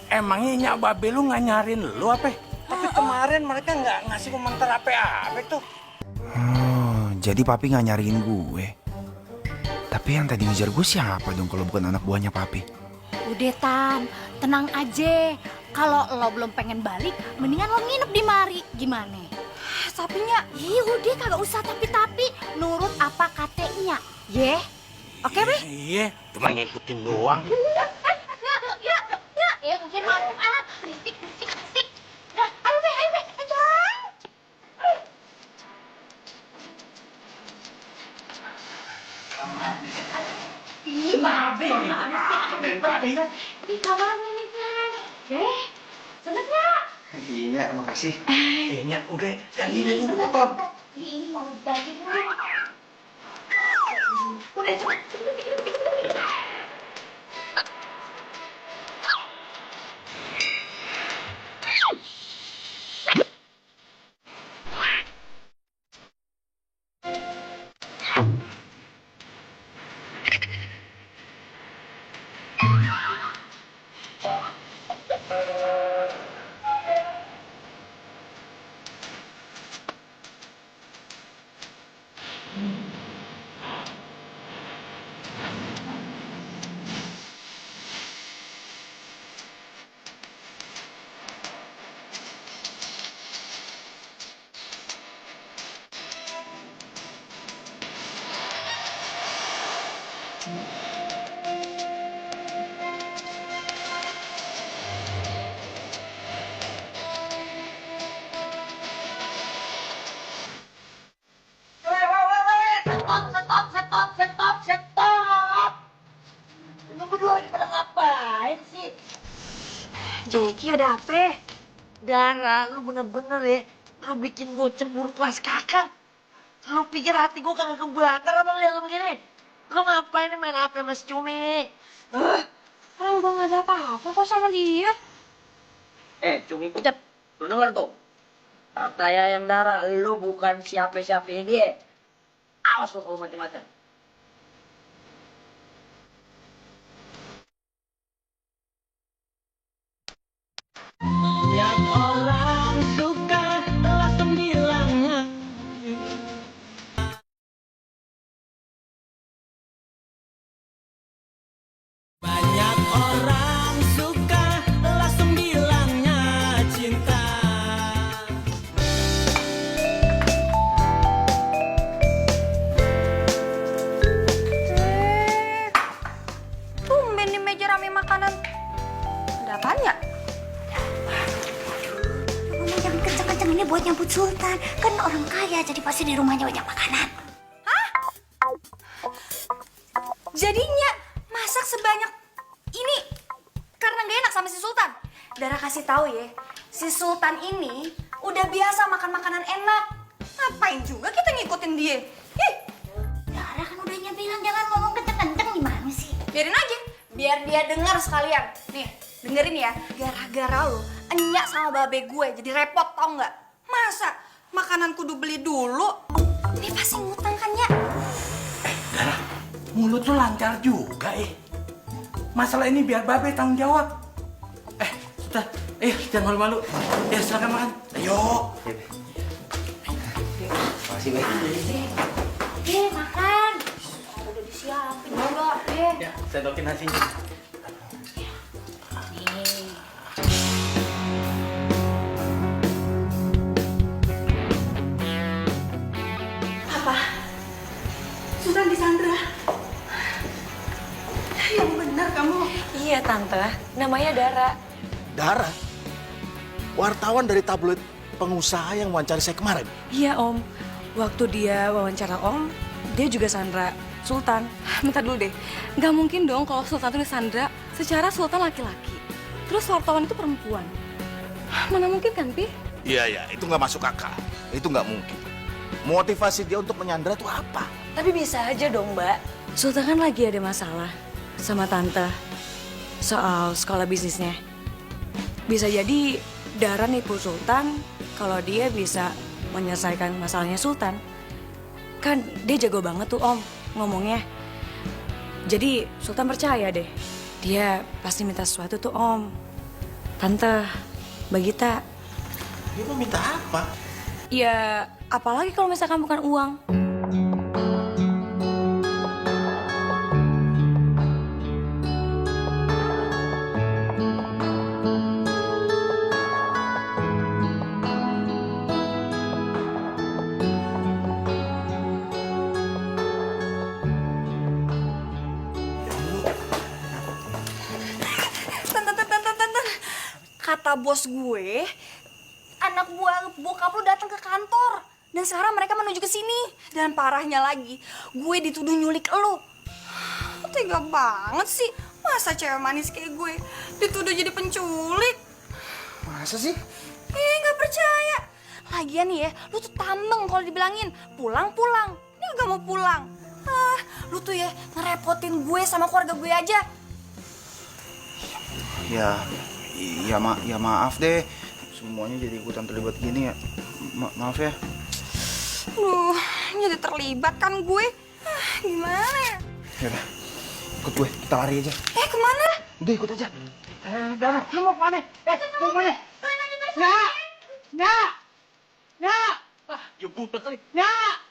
emangnya Nyak Babe lu nggak nyariin lu apa? Tapi kemarin mereka nggak ngasih komentar apa tuh. Jadi papi nggak nyariin gue. Tapi yang tadi ngejar gue siapa dong kalau bukan anak buahnya papi? Udah Tan, tenang aja. Kalau lo belum pengen balik, mendingan lo nginep di mari. Gimana? Tapi Nyak, Udah kagak usah tapi nurut apa katanya. Ye? Oke, Be? Iya, cuma ngikutin doang. Ya, mungkin malu. Berisik. Nah, ayo Be, ayo. Ih, Babe. Di kamar ini kan. Seneng gak? Iya, makasih. Nyak udah jangan ini dulu, Tom. Ih, mau jadi dulu. Udah cepet. Stop. Lu berdua ini pada ngapain sih? Jeki ada apa? Dara, lu bener-bener ya. Lu bikin gue cemburu kelas kakak. Lu pikir hati gue kagak kebakar apa lihat lu begini? Lu ngapain nih main apa sama si Cumi? Orang gue gak ada apa-apa kok sama dia. Cumi pucat. Lu denger tuh? Kata yang Dara, lu bukan siapa-siapa dia. Awas lu kalau macam-macam. Tiap orang suka langsung bilangnya. Banyak orang suka langsung bilangnya cinta. Tumben meja rame makanan. Ada apaan ya? Ngomong jangan kenceng-kenceng, ini buat nyambut Sultan. Kan orang kaya, jadi pasti di rumahnya banyak makanan. Jadinya masak sebanyak ini karena gak enak sama si Sultan. Dara kasih tahu ya, si Sultan ini udah biasa makan makanan enak. Ngapain juga kita ngikutin dia? Ih, Dara kan udah bilang jangan ngomong kenceng-kenceng, gimana sih? biarin aja, biar dia dengar sekalian. Nih, dengerin ya. Gara-gara lo enyak sama babe gue jadi repot, tau nggak? Masa makanan kudu beli dulu? Ini pasti ngutang kan ya? Dara, mulut lu lancar juga Masalah ini biar Babe tanggung jawab. Sudah, ayo jangan malu-malu. Ya silakan makan. Ayo. Makasih, Be. Makan. Udah disiapin juga, Ya, saya dokin nasinya. Apa? Sultan disandra? Yang benar kamu. Iya tante, namanya Dara. Dara, wartawan dari tabloid pengusaha yang wawancara saya kemarin. Iya om, waktu dia wawancara om, dia juga sandra Sultan. Bentar dulu deh, nggak mungkin dong kalau Sultan itu disandra secara Sultan laki-laki. Terus wartawan itu perempuan. Mana mungkin kan, Pi? Iya, itu nggak masuk akal. Itu nggak mungkin. Motivasi dia untuk menyandra itu apa? Tapi bisa aja dong mbak, Sultan kan lagi ada masalah sama tante soal sekolah bisnisnya. Bisa jadi Dara nipu Sultan kalau dia bisa menyelesaikan masalahnya Sultan. Kan dia jago banget tuh om ngomongnya. Jadi Sultan percaya deh, dia pasti minta sesuatu tuh om. Tante, Mbak Gita. Dia mau minta apa? Ya apalagi kalau misalkan bukan uang. Kata bos gue, anak buah bokap lu datang ke kantor. Dan sekarang mereka menuju ke sini. Dan parahnya lagi, gue dituduh nyulik lu. Tega banget sih. Masa cewek manis kayak gue dituduh jadi penculik? Masa sih? Nggak percaya. Lagian nih ya, lu tuh tambeng kalau dibilangin pulang-pulang. Ini nggak mau pulang. Lu tuh ya ngerepotin gue sama keluarga gue aja. Ya maaf deh. Semuanya jadi ikutan terlibat gini ya. Maaf ya. Jadi terlibat kan gue. Gimana ya? Yaudah, ikut gue. Kita lari aja. Kemana? Udah ikut aja. Dara, lu mau kemana? Mau kemana? Nyak! Ya buta kali. Nyak!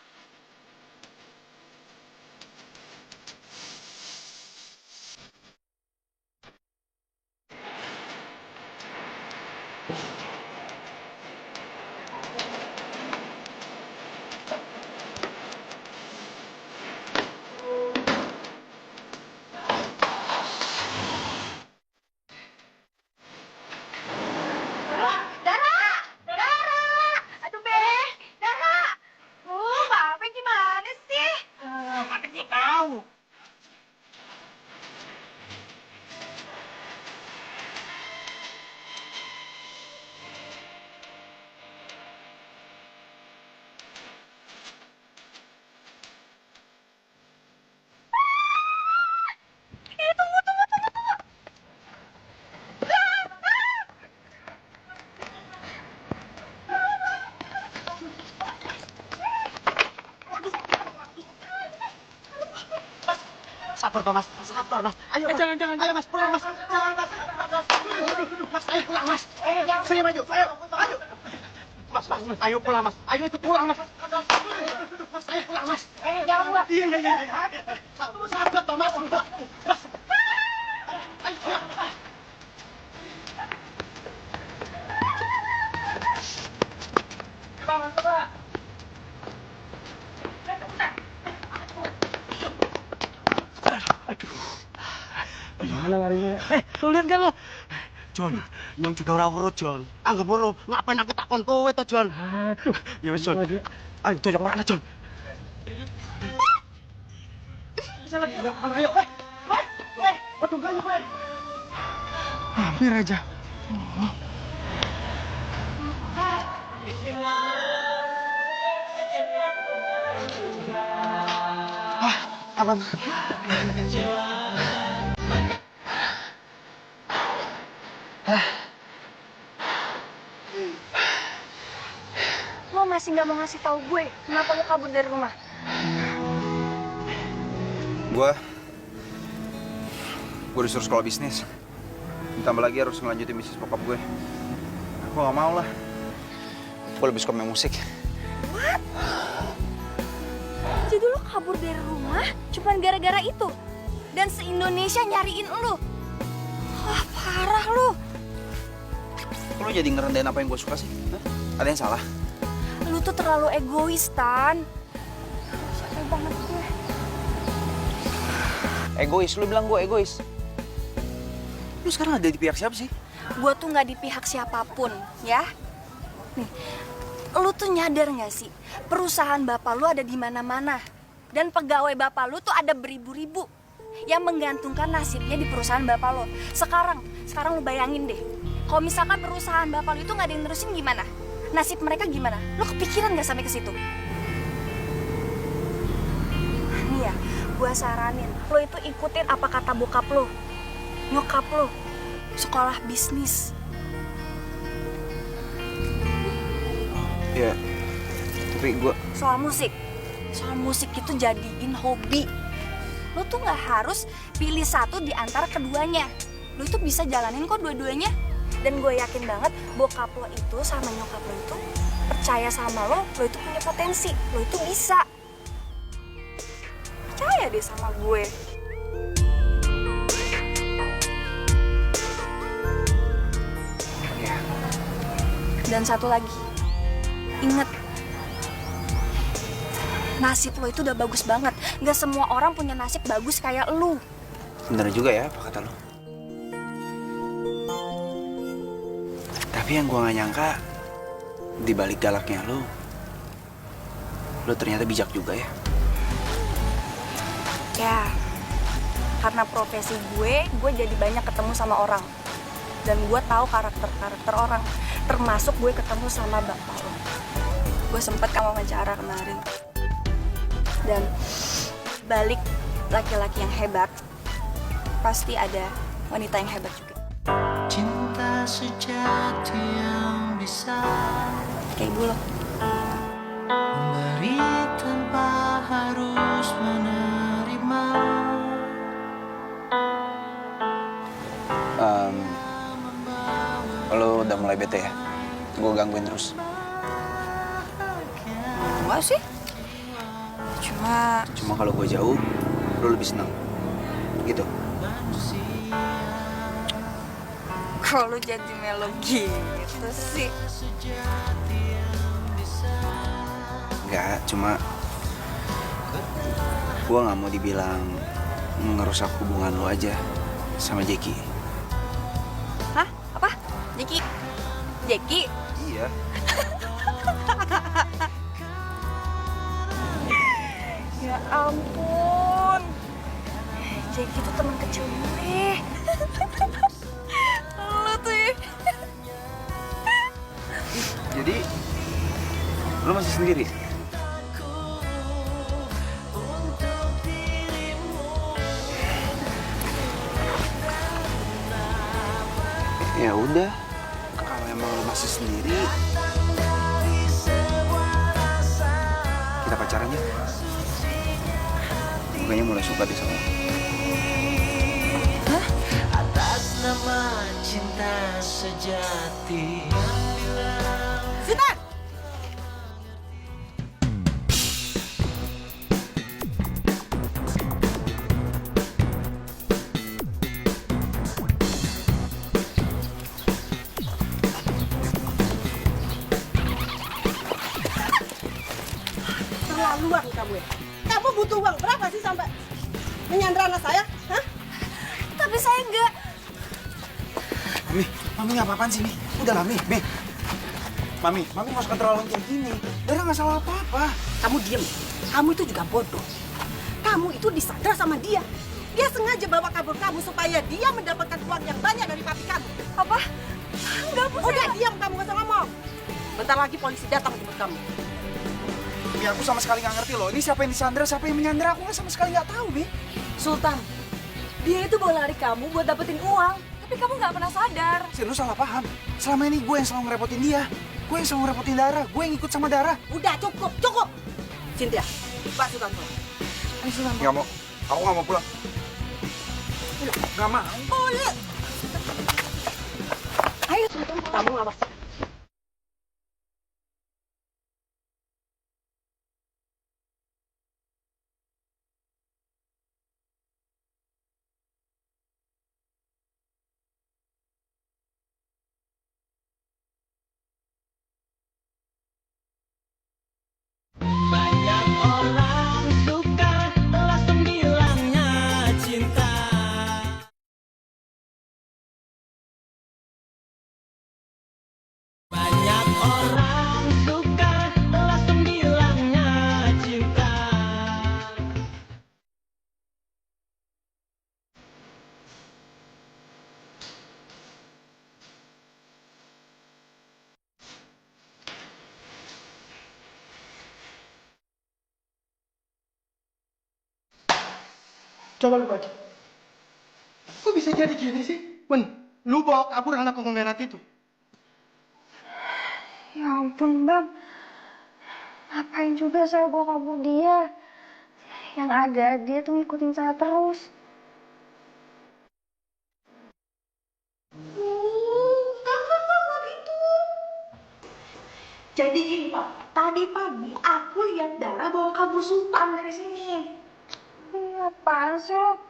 Sabar, Mas. Sabar, Mas. Ayo, Mas. Jangan. Ayo, Mas. Pulang, Mas. Jangan, Mas. Duduk, Mas. Ayo pulang, Mas. Saya maju. Ayo. Mas. Ayo pulang, Mas. Ayo itu pulang, Mas. Duduk, Mas. Ayo pulang, Mas. Jangan pulang. Iya. Sabar, Mas. Mas. Ayo pulang. Pak. larinya. Tuh lihat kan lo. John, yang juga ora-ora John. Anggap ora, ngapain aku takon kowe to, John? Aduh, ya wis John. Ayo doyok mana, John? Bisa lagi, ayo. Waduh, gak hampir aja. Abang. Lo masih nggak mau ngasih tahu gue kenapa lo kabur dari rumah? Gue disuruh sekolah bisnis. Ditambah lagi harus ngelanjutin bisnis bokap gue. Gue gak mau lah. Gue lebih suka main musik. What? Jadi lo kabur dari rumah cuma gara-gara itu? Dan se-Indonesia nyariin lo? Wah, parah lo. Kok lo jadi ngerendahin apa yang gue suka sih? Hah? Ada yang salah? Lu tuh terlalu egois, Tan. Capek banget gue. Egois? Lu bilang gue egois? Lu sekarang ada di pihak siapa sih? Gue tuh nggak di pihak siapapun, ya. Nih, lu tuh nyadar nggak sih? Perusahaan bapak lu ada di mana-mana. Dan pegawai bapak lu tuh ada beribu-ribu yang menggantungkan nasibnya di perusahaan bapak lo. Sekarang lu bayangin deh. Kalau misalkan perusahaan bapak lu itu nggak ada yang nerusin gimana? Nasib mereka gimana? Lo kepikiran nggak sampai ke situ? Nih ya, gue saranin. Lo itu ikutin apa kata bokap lo. Nyokap lo, sekolah bisnis. Ya, tapi gue... Soal musik itu jadiin hobi. Lo tuh nggak harus pilih satu di antara keduanya. Lo tuh bisa jalanin kok dua-duanya. Dan gue yakin banget bokap lo itu sama nyokap lo itu percaya sama lo itu punya potensi, lo itu bisa. Percaya deh sama gue. Dan satu lagi, inget, nasib lo itu udah bagus banget. Gak semua orang punya nasib bagus kayak lo. Bener juga ya apa kata lo. Tapi yang gue gak nyangka, di balik galaknya lo ternyata bijak juga ya. Ya, karena profesi gue jadi banyak ketemu sama orang. Dan gue tahu karakter orang. Termasuk gue ketemu sama bapak lo. Gue sempet kamu wawancara kemarin. Dan balik laki-laki yang hebat, pasti ada wanita yang hebat juga. Cinta sejati yang bisa kayak ibu lo. Memberi tanpa harus menerima. Lo udah mulai bete ya? Gue gangguin terus. Enggak sih. Cuma kalau gue jauh, lo lebih senang. Gitu. Kok lu jadi melo gitu sih? Enggak, cuma gue gak mau dibilang ngerusak hubungan lo aja sama Jeki. Hah? Apa? Jeki? Iya. Ya ampun. Jeki tuh teman kecil gue. Lu tuh ya. Jadi, lo masih sendiri? Ya udah, kalau emang lo masih sendiri, kita pacaran ya. Gue kayaknya mulai suka deh sama lo. Hah? Atas nama cinta sejati. Sita! Terlaluan kamu ya. Kamu butuh uang berapa sih sampai menyandra anak saya? Hah? Tapi tapi saya enggak. Mami nggak apa-apaan sih, Mi. Udah lah, Mi. Mami nggak suka terlalu kayak gini. Dara nggak salah apa-apa. Kamu diem. Kamu itu juga bodoh. Kamu itu disandra sama dia. Dia sengaja bawa kabur kamu supaya dia mendapatkan uang yang banyak dari papi kamu. Apa? Enggak, Bu. Udah diam kamu, nggak usah ngomong. Bentar lagi polisi datang jemput kamu. Mi, aku sama sekali nggak ngerti loh. Ini siapa yang disandra, siapa yang menyandra. Aku sama sekali nggak tahu, Mi. Sultan, dia itu bawa lari kamu buat dapetin uang. Tapi kamu nggak pernah sadar. Sih, lu salah paham. Selama ini gue yang selalu ngerepotin dia. Gue yang selalu ngerepotin Dara. Gue yang ikut sama Dara. Udah cukup. Cynthia, Pak Sultan. Nggak mau. Aku nggak mau pulang. Nggak mau. Boleh. Ayo, Kamu awas. Banyak orang suka langsung bilangnya cinta. Banyak orang suka langsung bilangnya cinta. Coba lu baca. Kok bisa jadi gini sih? Wen, lu bawa kabur anak konglomerat itu. ya ampun, Bang. Ngapain juga saya bawa kabur dia? Yang ada dia tuh ngikutin saya terus. Jadi gini Pak, tadi pagi aku lihat Dara bawa kabur Sultan dari sini. Iya, apaan sih lo?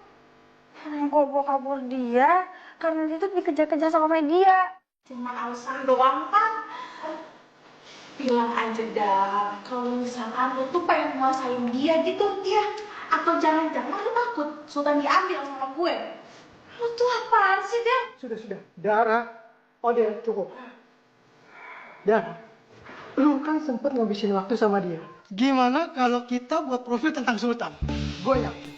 Yang gue bawa kabur dia karena dia tuh dikejar-kejar sama media. Cuman alasan doang kan? Bilang aja dah, kalau misalkan lu tuh pengen nguasain dia gitu dia. Atau jangan-jangan lu takut Sultan diambil sama gue. Lu tuh apaan sih, Del? Sudah. Dara. Oh, dia cukup. Dara, lu kan sempet ngabisin waktu sama dia. Gimana kalau kita buat profil tentang Sultan? Gue yakin,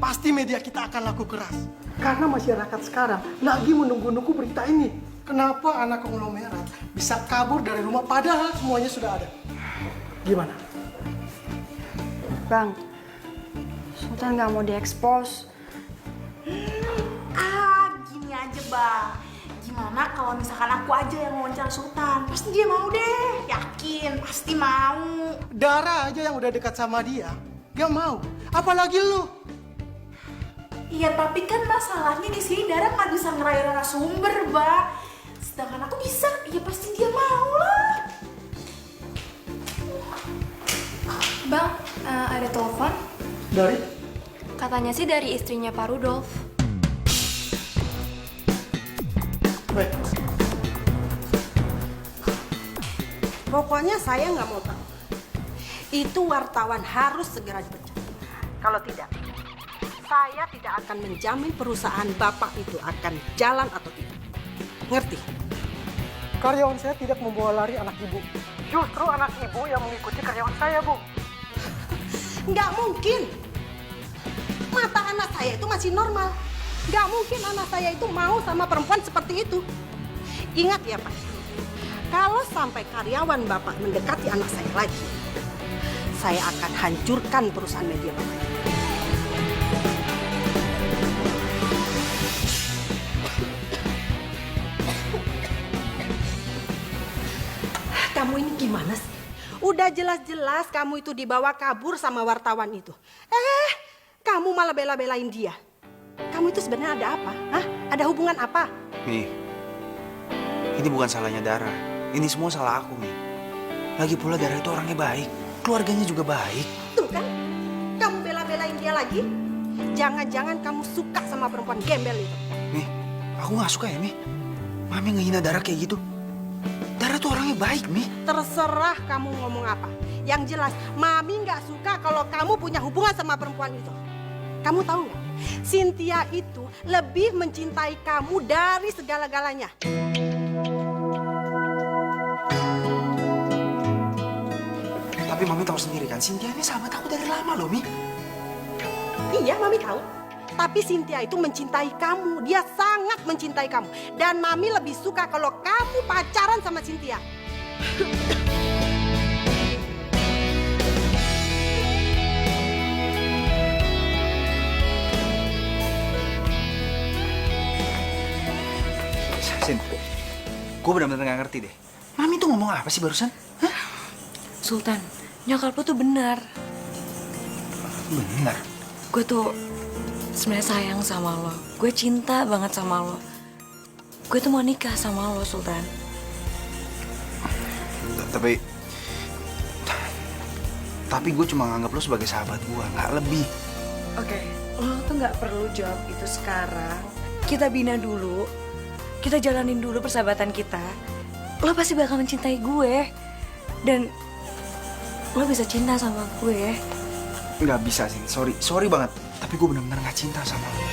pasti media kita akan laku keras. Karena masyarakat sekarang lagi menunggu-nunggu berita ini. Kenapa anak konglomerat bisa kabur dari rumah padahal semuanya sudah ada? Gimana? Bang, Sultan nggak mau diekspos. Gini aja Bang. Gimana kalau misalkan aku aja yang wawancara Sultan? Pasti dia mau deh, yakin, pasti mau. Dara aja yang udah dekat sama dia, gak mau. Apalagi lu. Iya, tapi kan masalahnya di sini Dara nggak bisa ngerayu narasumber, Bang. Sedangkan aku bisa, ya pasti dia mau lah. Bang, ada telepon. Dari? Katanya sih dari istrinya Pak Rudolf. Baik. Pokoknya saya nggak mau tahu. Itu wartawan harus segera dipecat. Kalau tidak, saya tidak akan menjamin perusahaan Bapak itu akan jalan atau tidak. Ngerti? Karyawan saya tidak membawa lari anak ibu. Justru anak ibu yang mengikuti karyawan saya, Bu. Nggak mungkin. Mata anak saya itu masih normal. Nggak mungkin anak saya itu mau sama perempuan seperti itu. Ingat ya Pak, kalau sampai karyawan Bapak mendekati anak saya lagi, saya akan hancurkan perusahaan media Bapak. Kamu ini gimana sih? Udah jelas-jelas kamu itu dibawa kabur sama wartawan itu. Kamu malah bela-belain dia. Kamu itu sebenarnya ada apa? Hah? Ada hubungan apa? Mi, ini bukan salahnya Dara. Ini semua salah aku, Mi. Lagi pula Dara itu orangnya baik. Keluarganya juga baik. Tuh kan? Kamu bela-belain dia lagi? Jangan-jangan kamu suka sama perempuan gembel itu. Mi, aku gak suka ya, Mi. Mami ngehina Dara kayak gitu. Dara tuh orangnya baik, Mi. Terserah kamu ngomong apa. Yang jelas, Mami nggak suka kalau kamu punya hubungan sama perempuan itu. Kamu tahu nggak? Cynthia itu lebih mencintai kamu dari segala-galanya. Tapi Mami tahu sendiri kan, Cynthia ini sahabat aku dari lama loh, Mi. Iya, Mami tahu. Tapi Cynthia itu mencintai kamu. Dia sangat mencintai kamu. Dan Mami lebih suka kalau kamu pacaran sama Cynthia. Sin, gue benar-benar gak ngerti deh. Mami tuh ngomong apa sih barusan? Hah? Sultan, nyokap lu tuh benar. Benar? Gue tuh sebenarnya sayang sama lo. Gue cinta banget sama lo. Gue tuh mau nikah sama lo, Sultan. Tapi gue cuma nganggap lo sebagai sahabat gue, nggak lebih. Oke, lo tuh nggak perlu jawab itu sekarang. Kita bina dulu. Kita jalanin dulu persahabatan kita. Lo pasti bakal mencintai gue. Dan lo bisa cinta sama gue. Nggak bisa sih, sorry banget. Tapi gue benar-benar nggak cinta sama lo.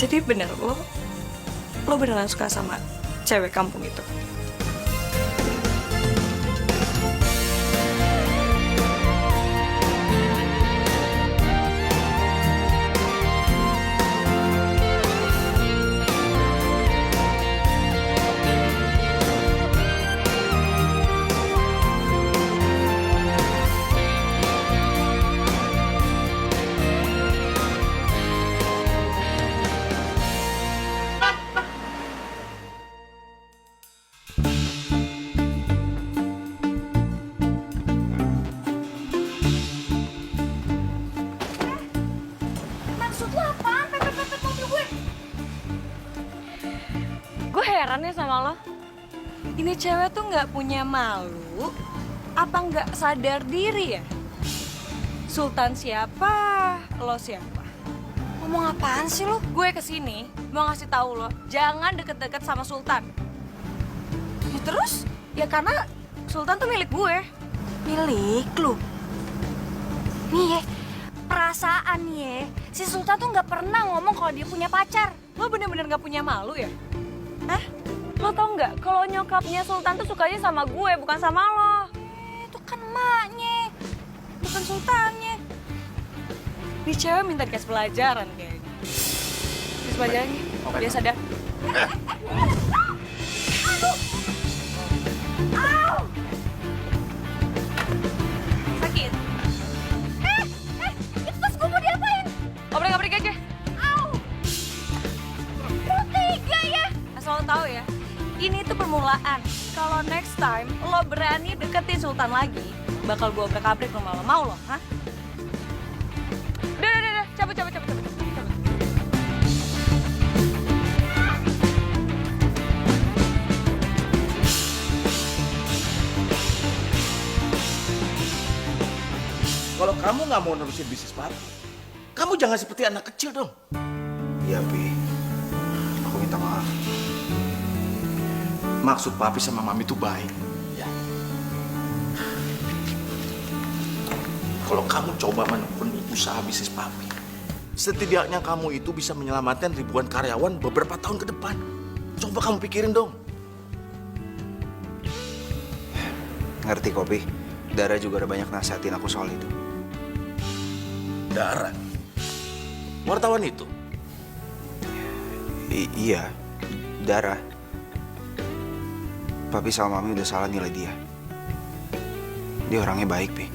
Jadi bener lo beneran suka sama cewek kampung itu? Heran ya sama lo, ini cewek tuh nggak punya malu, apa nggak sadar diri ya? Sultan siapa, lo siapa? Ngomong apaan sih lo? Gue kesini mau ngasih tahu lo, jangan deket-deket sama Sultan. Ya terus, ya karena Sultan tuh milik gue. Milik lu? Nih ya, perasaan ya, si Sultan tuh nggak pernah ngomong kalau dia punya pacar. Lo bener-bener nggak punya malu ya? Hah? Lo tau nggak kalau nyokapnya Sultan tuh sukanya sama gue, bukan sama lo. Itu kan emaknya, bukan Sultannya. Ini cewek minta dikasih pelajaran kayaknya. Dikasih pelajaran nih, dia sadar. Sakit? itu tas gue mau diapain? Obrak-abrik aja. Lu tega ya? Asal lo tahu ya, ini tuh permulaan. Kalau next time lo berani deketin Sultan lagi, bakal gue obrak-abrik rumah lo. Mau lo, hah? Udah, cabut. Kalau kamu nggak mau nerusin bisnis papi, kamu jangan seperti anak kecil dong. Iya, Pi. Aku minta maaf. Maksud papi sama mami itu baik. Ya. Kalau kamu coba menekuni usaha bisnis papi, setidaknya kamu itu bisa menyelamatkan ribuan karyawan beberapa tahun ke depan. Coba kamu pikirin dong. Ngerti kok, Pi. Dara juga udah banyak nasihatin aku soal itu. Dara? Wartawan itu? Iya, Dara. Papi sama Mami udah salah nilai dia. Dia orangnya baik, Pi.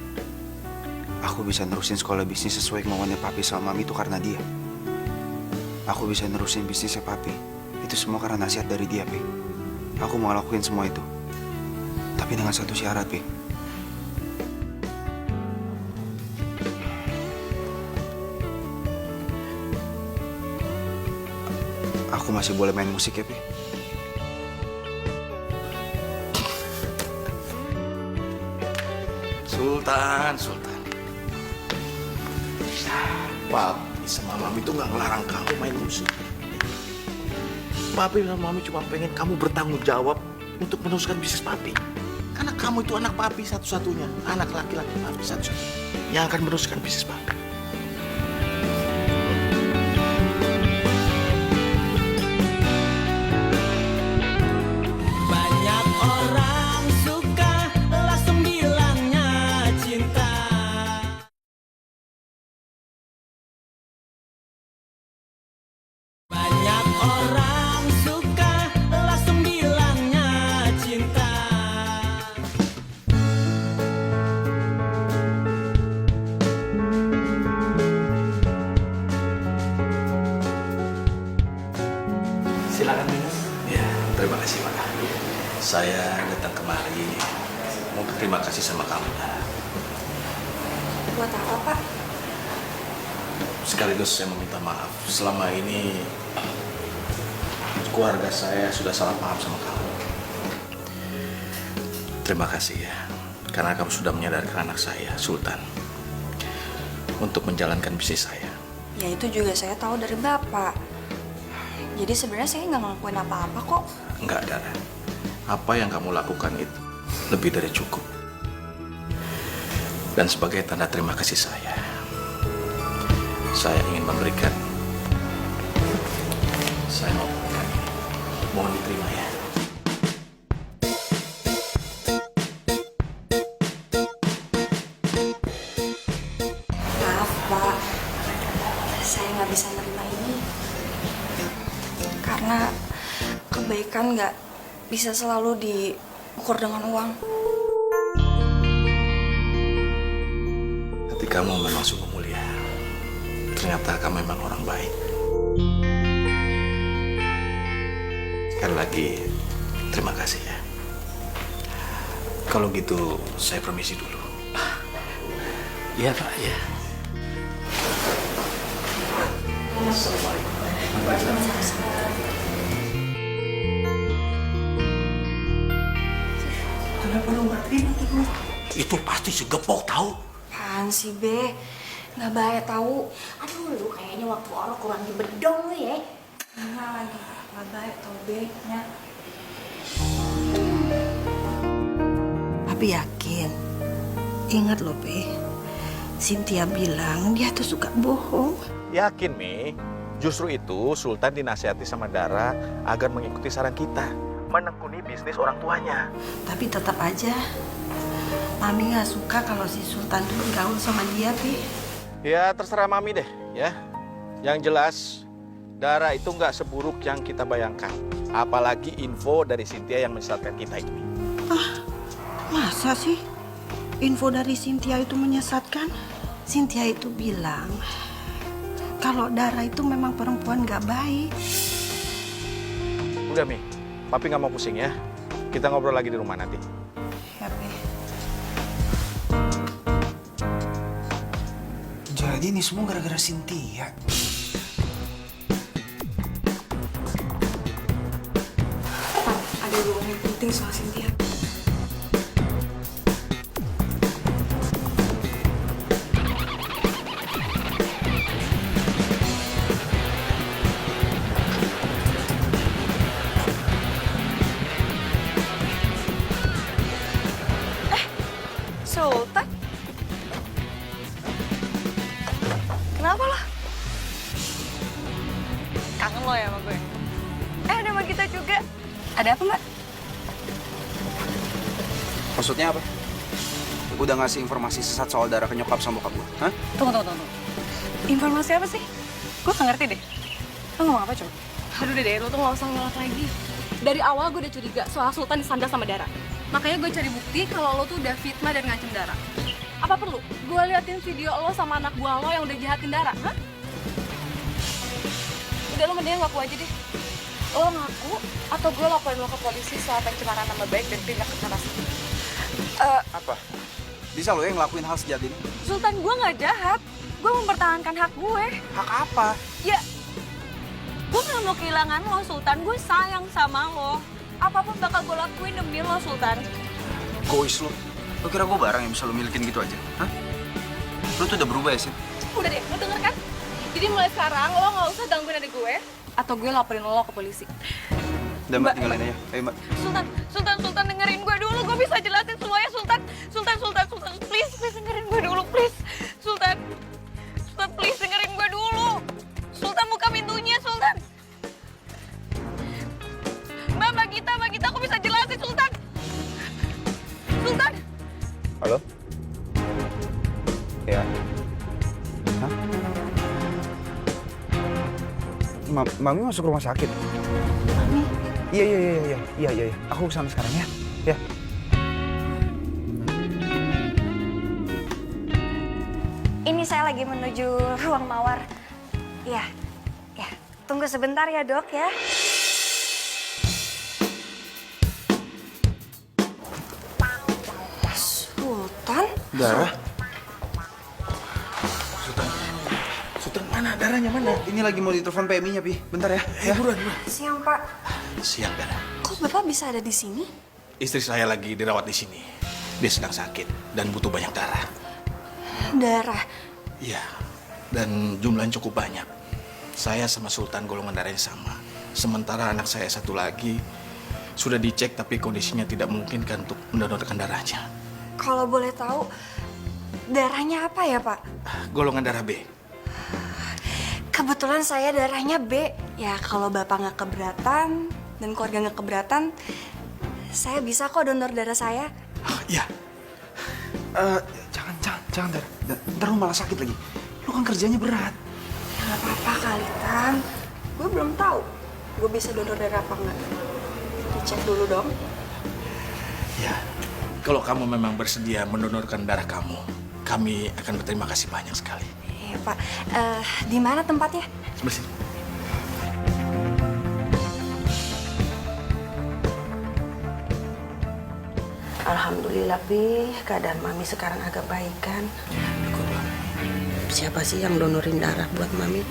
Aku bisa nerusin sekolah bisnis sesuai kemauannya Papi sama Mami itu karena dia. Aku bisa nerusin bisnisnya Papi. Itu semua karena nasihat dari dia, Pi. Aku mau lakuin semua itu. Tapi dengan satu syarat, Pi. Aku masih boleh main musik ya, Pi? Sultan. Papi sama Mami tuh nggak ngelarang kamu main musik. Papi sama Mami cuma pengen kamu bertanggung jawab untuk meneruskan bisnis Papi. Karena kamu itu anak papi satu-satunya, anak laki-laki papi satu-satunya yang akan meneruskan bisnis papi. Banyak orang suka langsung bilangnya cinta. Banyak orang suka langsung bilangnya cinta. Silakan minum. Ya, terima kasih Pak. Saya datang kemari mau berterima kasih sama kamu, Dara. Buat apa, Pak? Sekaligus saya meminta maaf. Selama ini keluarga saya sudah salah paham sama kamu. Terima kasih ya, karena kamu sudah menyadarkan anak saya, Sultan, untuk menjalankan bisnis saya. Ya itu juga saya tahu dari Bapak. Jadi sebenarnya saya nggak ngelakuin apa-apa kok. Enggak, Dara. Apa yang kamu lakukan itu lebih dari cukup. Dan sebagai tanda terima kasih saya ingin memberikan, saya mau memberikan ini. Mohon diterima ya. Maaf, Pak. Saya nggak bisa nerima ini. Karena kebaikan nggak bisa selalu diukur dengan uang. Hati kamu memang sungguh mulia. Ternyata kamu memang orang baik. Sekali lagi, terima kasih ya. Kalau gitu, saya permisi dulu. Iya Pak, ya. Assalamualaikum. Kenapa lu nggak terima tuh? Itu pasti segepok tahu. Apaan sih, Be? Nggak baik tahu. Aduh, lu kayaknya waktu orang kurang di bedong lu ya. Enggak lagi. Nggak baik tahu, Be. Ya. Papi yakin. Ingat loh, Be. Cynthia bilang dia tuh suka bohong. Yakin, Mi. Justru itu Sultan dinasihati sama Dara agar mengikuti saran kita. Menekuni bisnis orang tuanya. Tapi tetap aja, Mami nggak suka kalau si Sultan tuh bergaul sama dia, Pi. Ya, terserah Mami deh, ya. Yang jelas, Dara itu nggak seburuk yang kita bayangkan. Apalagi info dari Cynthia yang menyesatkan kita itu. Ah, masa sih info dari Cynthia itu menyesatkan? Cynthia itu bilang kalau Dara itu memang perempuan nggak baik. Udah, Mi. Papi nggak mau pusing ya. Kita ngobrol lagi di rumah nanti. Ya, Pi. Jadi ini semua gara-gara Cynthia. Pak, ada hubungan yang penting soal Cynthia. Sultan? Kenapa lo? Kangen lo ya sama gue? Ada sama kita juga. Ada apa, Mbak? Maksudnya apa? Udah ngasih informasi sesat soal Dara ke nyokap sama bokap gue, hah? Tunggu. Informasi apa sih? Gue gak ngerti deh. Lo ngomong apa, coba? Aduh deh, lo tuh gak usah ngelak lagi. Dari awal gue udah curiga soal Sultan disandar sama Dara. Makanya gue cari bukti kalau lo tuh udah fitnah dan ngancem Dara. Apa perlu? Gue liatin video lo sama anak buah lo yang udah jahatin Dara, hah? Udah, lo mendingan ngaku aja deh. Lo ngaku atau gue laporin lo ke polisi soal pencemaran nama baik dan tindak kekerasan. Apa? Bisa lo yang ngelakuin hal sejahat ini? Sultan, gue nggak jahat. Gue mempertahankan hak gue. Hak apa? Ya, gue nggak mau kehilangan lo, Sultan. Gue sayang sama lo. Apapun bakal gue lakuin demi lo, Sultan. Gois lo. Lo kira gue barang yang bisa lo milikin gitu aja? Hah? Lo tuh udah berubah ya, Sin? Udah deh, lo denger kan? Jadi mulai sekarang lo nggak usah gangguin adik gue atau gue laporin lo ke polisi. Udah, Mbak, tinggalin aja. Ayo, Mbak. Sultan dengerin gue dulu. dulu, gue bisa jelasin semuanya, Sultan. Sultan, please dengerin gue dulu, please. Sultan, please dengerin gue dulu. Sultan, buka pintunya, Sultan. Mbak Gita, aku bisa jelasin, Sultan. Sultan. Halo? Ya. Hah? Mami masuk rumah sakit? Mami? Iya. Aku kesana sekarang ya. Ya. Ini saya lagi menuju ruang mawar. Ya. Tunggu sebentar ya, Dok ya. Sultan? Darah? Sultan mana? Darahnya mana? Ini lagi mau ditelepon PMI-nya, Pi. Bentar ya. Buruan. Siang, Pak. Siang, Dara. Kok Bapak bisa ada di sini? Istri saya lagi dirawat di sini. Dia sedang sakit dan butuh banyak darah. Darah? Iya, dan jumlahnya cukup banyak. Saya sama Sultan golongan darahnya sama. Sementara anak saya satu lagi sudah dicek tapi kondisinya tidak memungkinkan untuk mendonorkan darahnya. Kalau boleh tahu, darahnya apa ya, Pak? Golongan darah B. Kebetulan saya darahnya B. Ya, kalau Bapak nggak keberatan dan keluarga nggak keberatan, saya bisa kok donor darah saya. Iya. Jangan, Dar. Ntar lu malah sakit lagi. Lu kan kerjanya berat. Ya nggak apa-apa kali, Tan. Gue belum tahu gue bisa donor darah apa nggak. Dicek dulu dong. Ya, kalau kamu memang bersedia mendonorkan darah kamu, kami akan berterima kasih banyak sekali. Iya, Pak. Di mana tempatnya? Sebelah sini. Alhamdulillah, Pi. Keadaan Mami sekarang agak baik kan? Siapa sih yang donorin darah buat Mami?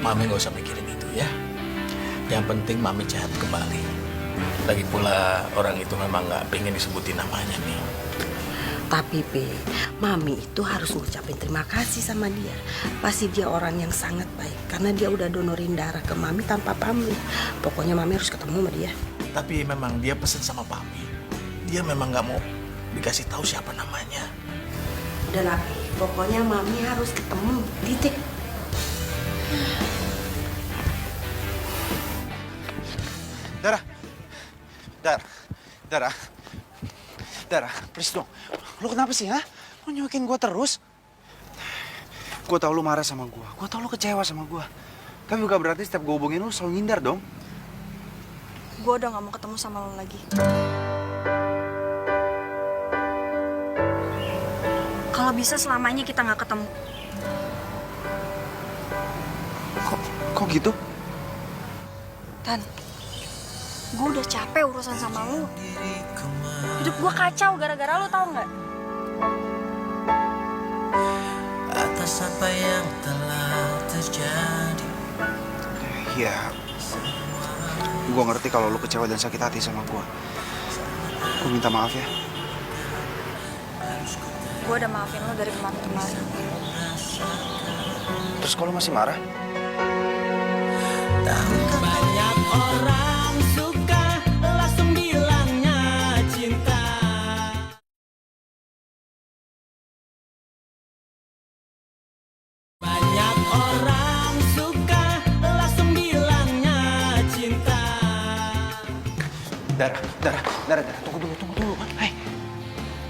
Mami nggak usah mikirin itu ya. Yang penting Mami sehat kembali. Lagi pula orang itu memang nggak pengen disebutin namanya nih. Tapi, Pi, Mami itu harus ngucapin terima kasih sama dia. Pasti dia orang yang sangat baik. Karena dia udah donorin darah ke Mami tanpa pamrih. Pokoknya Mami harus ketemu sama dia. Tapi memang dia pesen sama Papi. Dia memang nggak mau dikasih tahu siapa namanya. Udah lah, Pi. Pokoknya Mami harus ketemu. Titik. Darah, please dong. Lu kenapa sih, ha? Lu nyuekin gue terus? Gue tau lu marah sama gue. Gue tau lu kecewa sama gue. Tapi bukan berarti setiap gue hubungin lu selalu ngindar dong. Gue udah gak mau ketemu sama lo lagi. Kalau bisa selamanya kita gak ketemu. Kok gitu? Tan, gue udah capek urusan sama lo. Hidup gue kacau gara-gara lo, tau gak? Atas apa yang telah terjadi. Ya, gue ngerti kalau lu kecewa dan sakit hati sama gue. Gue minta maaf ya. Gue udah maafin lo dari kemarin-kemarin. Terus kalau masih marah? Banyak orang suka langsung bilangnya cinta. Banyak orang suka langsung bilangnya cinta. Darah, tunggu dulu. Hei,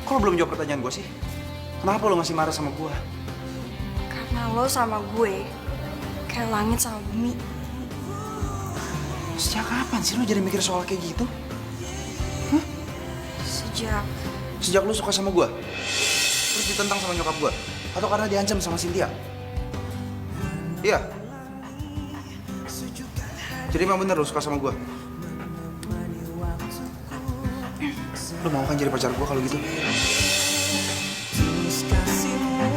kok lu belum jawab pertanyaan gue sih? Kenapa lu masih marah sama gue? Karena lo sama gue kayak langit sama bumi. Sejak kapan sih lu jadi mikir soal kayak gitu? Hah? Sejak lu suka sama gue? Terus ditentang sama nyokap gue? Atau karena diancam sama Cynthia? Iya? Jadi emang bener lu suka sama gue? Lu mau kan jadi pacar gue kalau gitu? Tulus kasihmu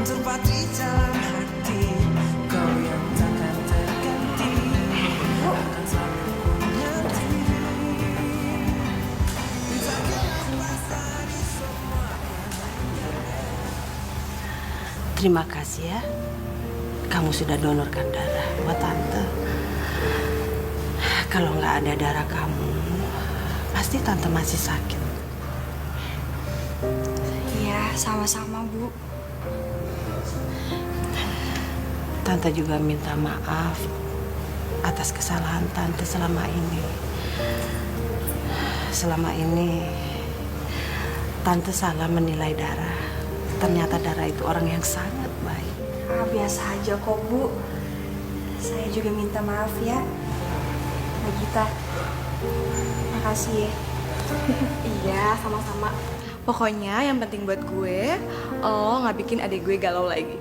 tempat di dalam hati, kau yang takkan terganti, akan selalu ku mengerti. Terima kasih ya. Kamu sudah donorkan darah buat Tante. Kalau nggak ada darah kamu, pasti pasti Tante masih sakit. Iya, sama-sama, Bu. Tante juga minta maaf atas kesalahan Tante selama ini. Selama ini Tante salah menilai Dara. Ternyata Dara itu orang yang sangat baik. Biasa aja kok, Bu. Saya juga minta maaf ya, Mbak Gita. Makasih ya. Iya, sama-sama. Pokoknya yang penting buat gue, lo nggak bikin adik gue galau lagi.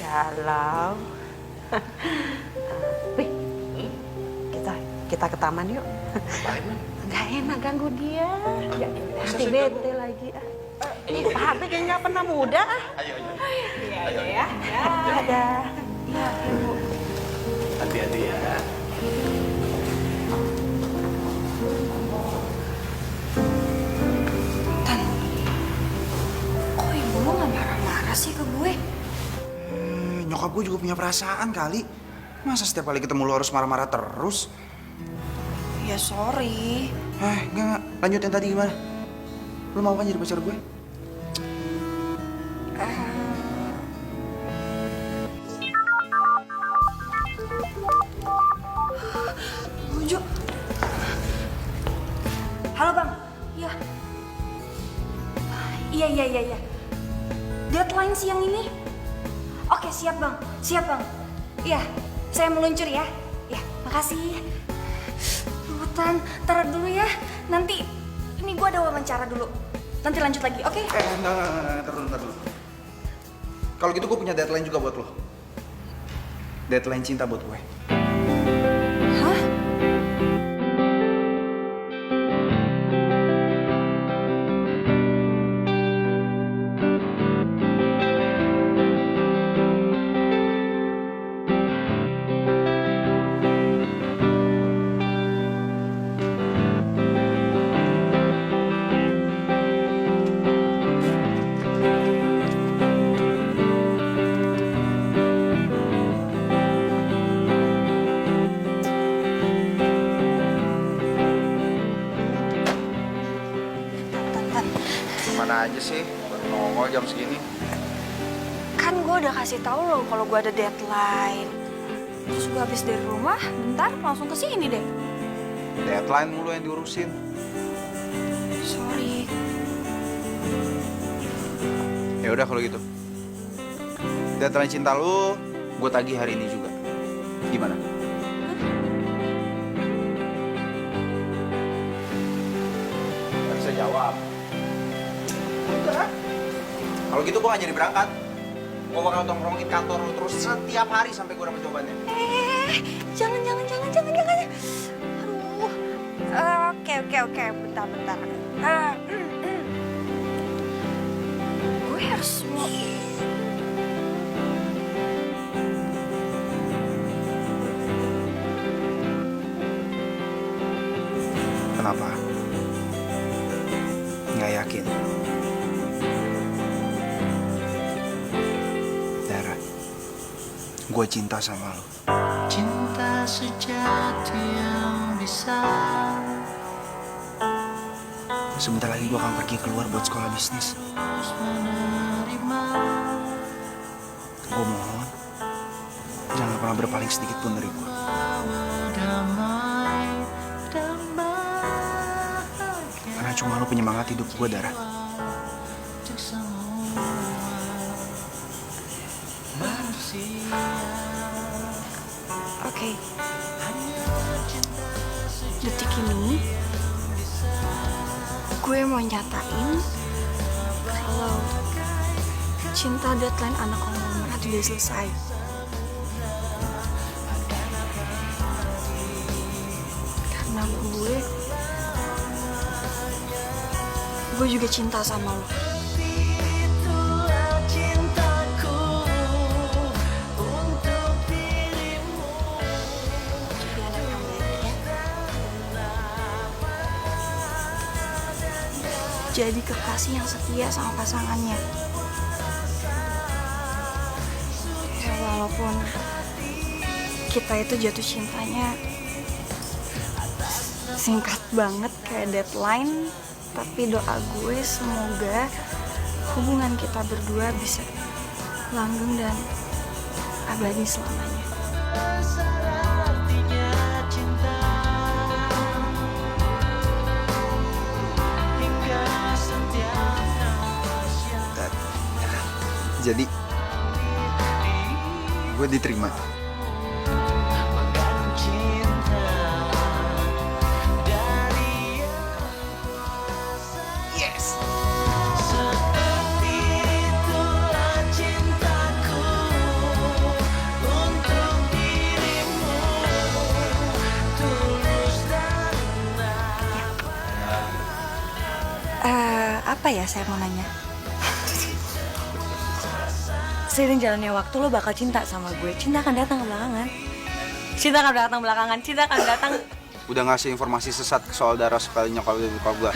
Galau. Wih, kita ke taman yuk. Gak enak ganggu dia. Nanti bete lagi. Nih, Pak Hardi kayaknya nggak pernah muda. Ayo. Iya ya. Ada. Iya, Ibu. Hati-hati ya. Kok ibu lo nggak marah-marah sih ke gue? Nyokap gue juga punya perasaan kali. Masa setiap kali ketemu lo harus marah-marah terus? Ya sorry. Enggak. Lanjutin tadi gimana? Lo mau kan jadi pacar gue? Bujuk. Halo Bang. Iya. Iya. Deadline siang ini. Oke, siap Bang. Iya, saya meluncur ya. Ya, makasih. Tan, taruh dulu ya. Nanti, ini gue ada wawancara dulu. Nanti lanjut lagi, oke? Ntar dulu. Kalau gitu gue punya deadline juga buat lo. Deadline cinta buat gue. Hah? Mana aja sih? Baru nongol jam segini. Kan gue udah kasih tahu lo kalau gue ada deadline. Terus gue habis dari rumah, bentar langsung ke sini deh. Deadline mulu yang diurusin. Sorry. Ya udah kalau gitu. Deadline cinta lu, gue tagih hari ini juga. Gimana? Gak bisa jawab. Udah. Kalau gitu gue gak jadi berangkat. Gue bakal tongkrongin kantor lu terus setiap hari sampai gue dapet jawabannya. Jangan. Aduh. Oke. Bentar. Gue harus mau... Kenapa? Nggak yakin? Dara, gue cinta sama lo. Cinta sejati yang bisa. Sebentar lagi gue akan pergi keluar buat sekolah bisnis. Gue mohon, jangan pernah berpaling sedikit pun dari gue. Karena cuma lo penyemangat hidup gue, Dara. Oke. Detik ini gue mau nyatain kalau cinta deadline anak konglomerat udah selesai. Karena gue juga cinta sama lo. Jadi kekasih yang setia sama pasangannya. Ya walaupun kita itu jatuh cintanya Singkat banget kayak deadline, tapi doa gue semoga hubungan kita berdua bisa langgeng dan abadi selamanya. Jadi gue diterima. Yes. Seperti itulah cintaku untuk dirimu, tulus dan Apa ya saya mau nanya? Seiring jalannya waktu lo bakal cinta sama gue. Cinta akan datang belakangan. Cinta akan datang belakangan. Cinta akan datang. Udah ngasih informasi sesat soal darah sekali nyokap gue.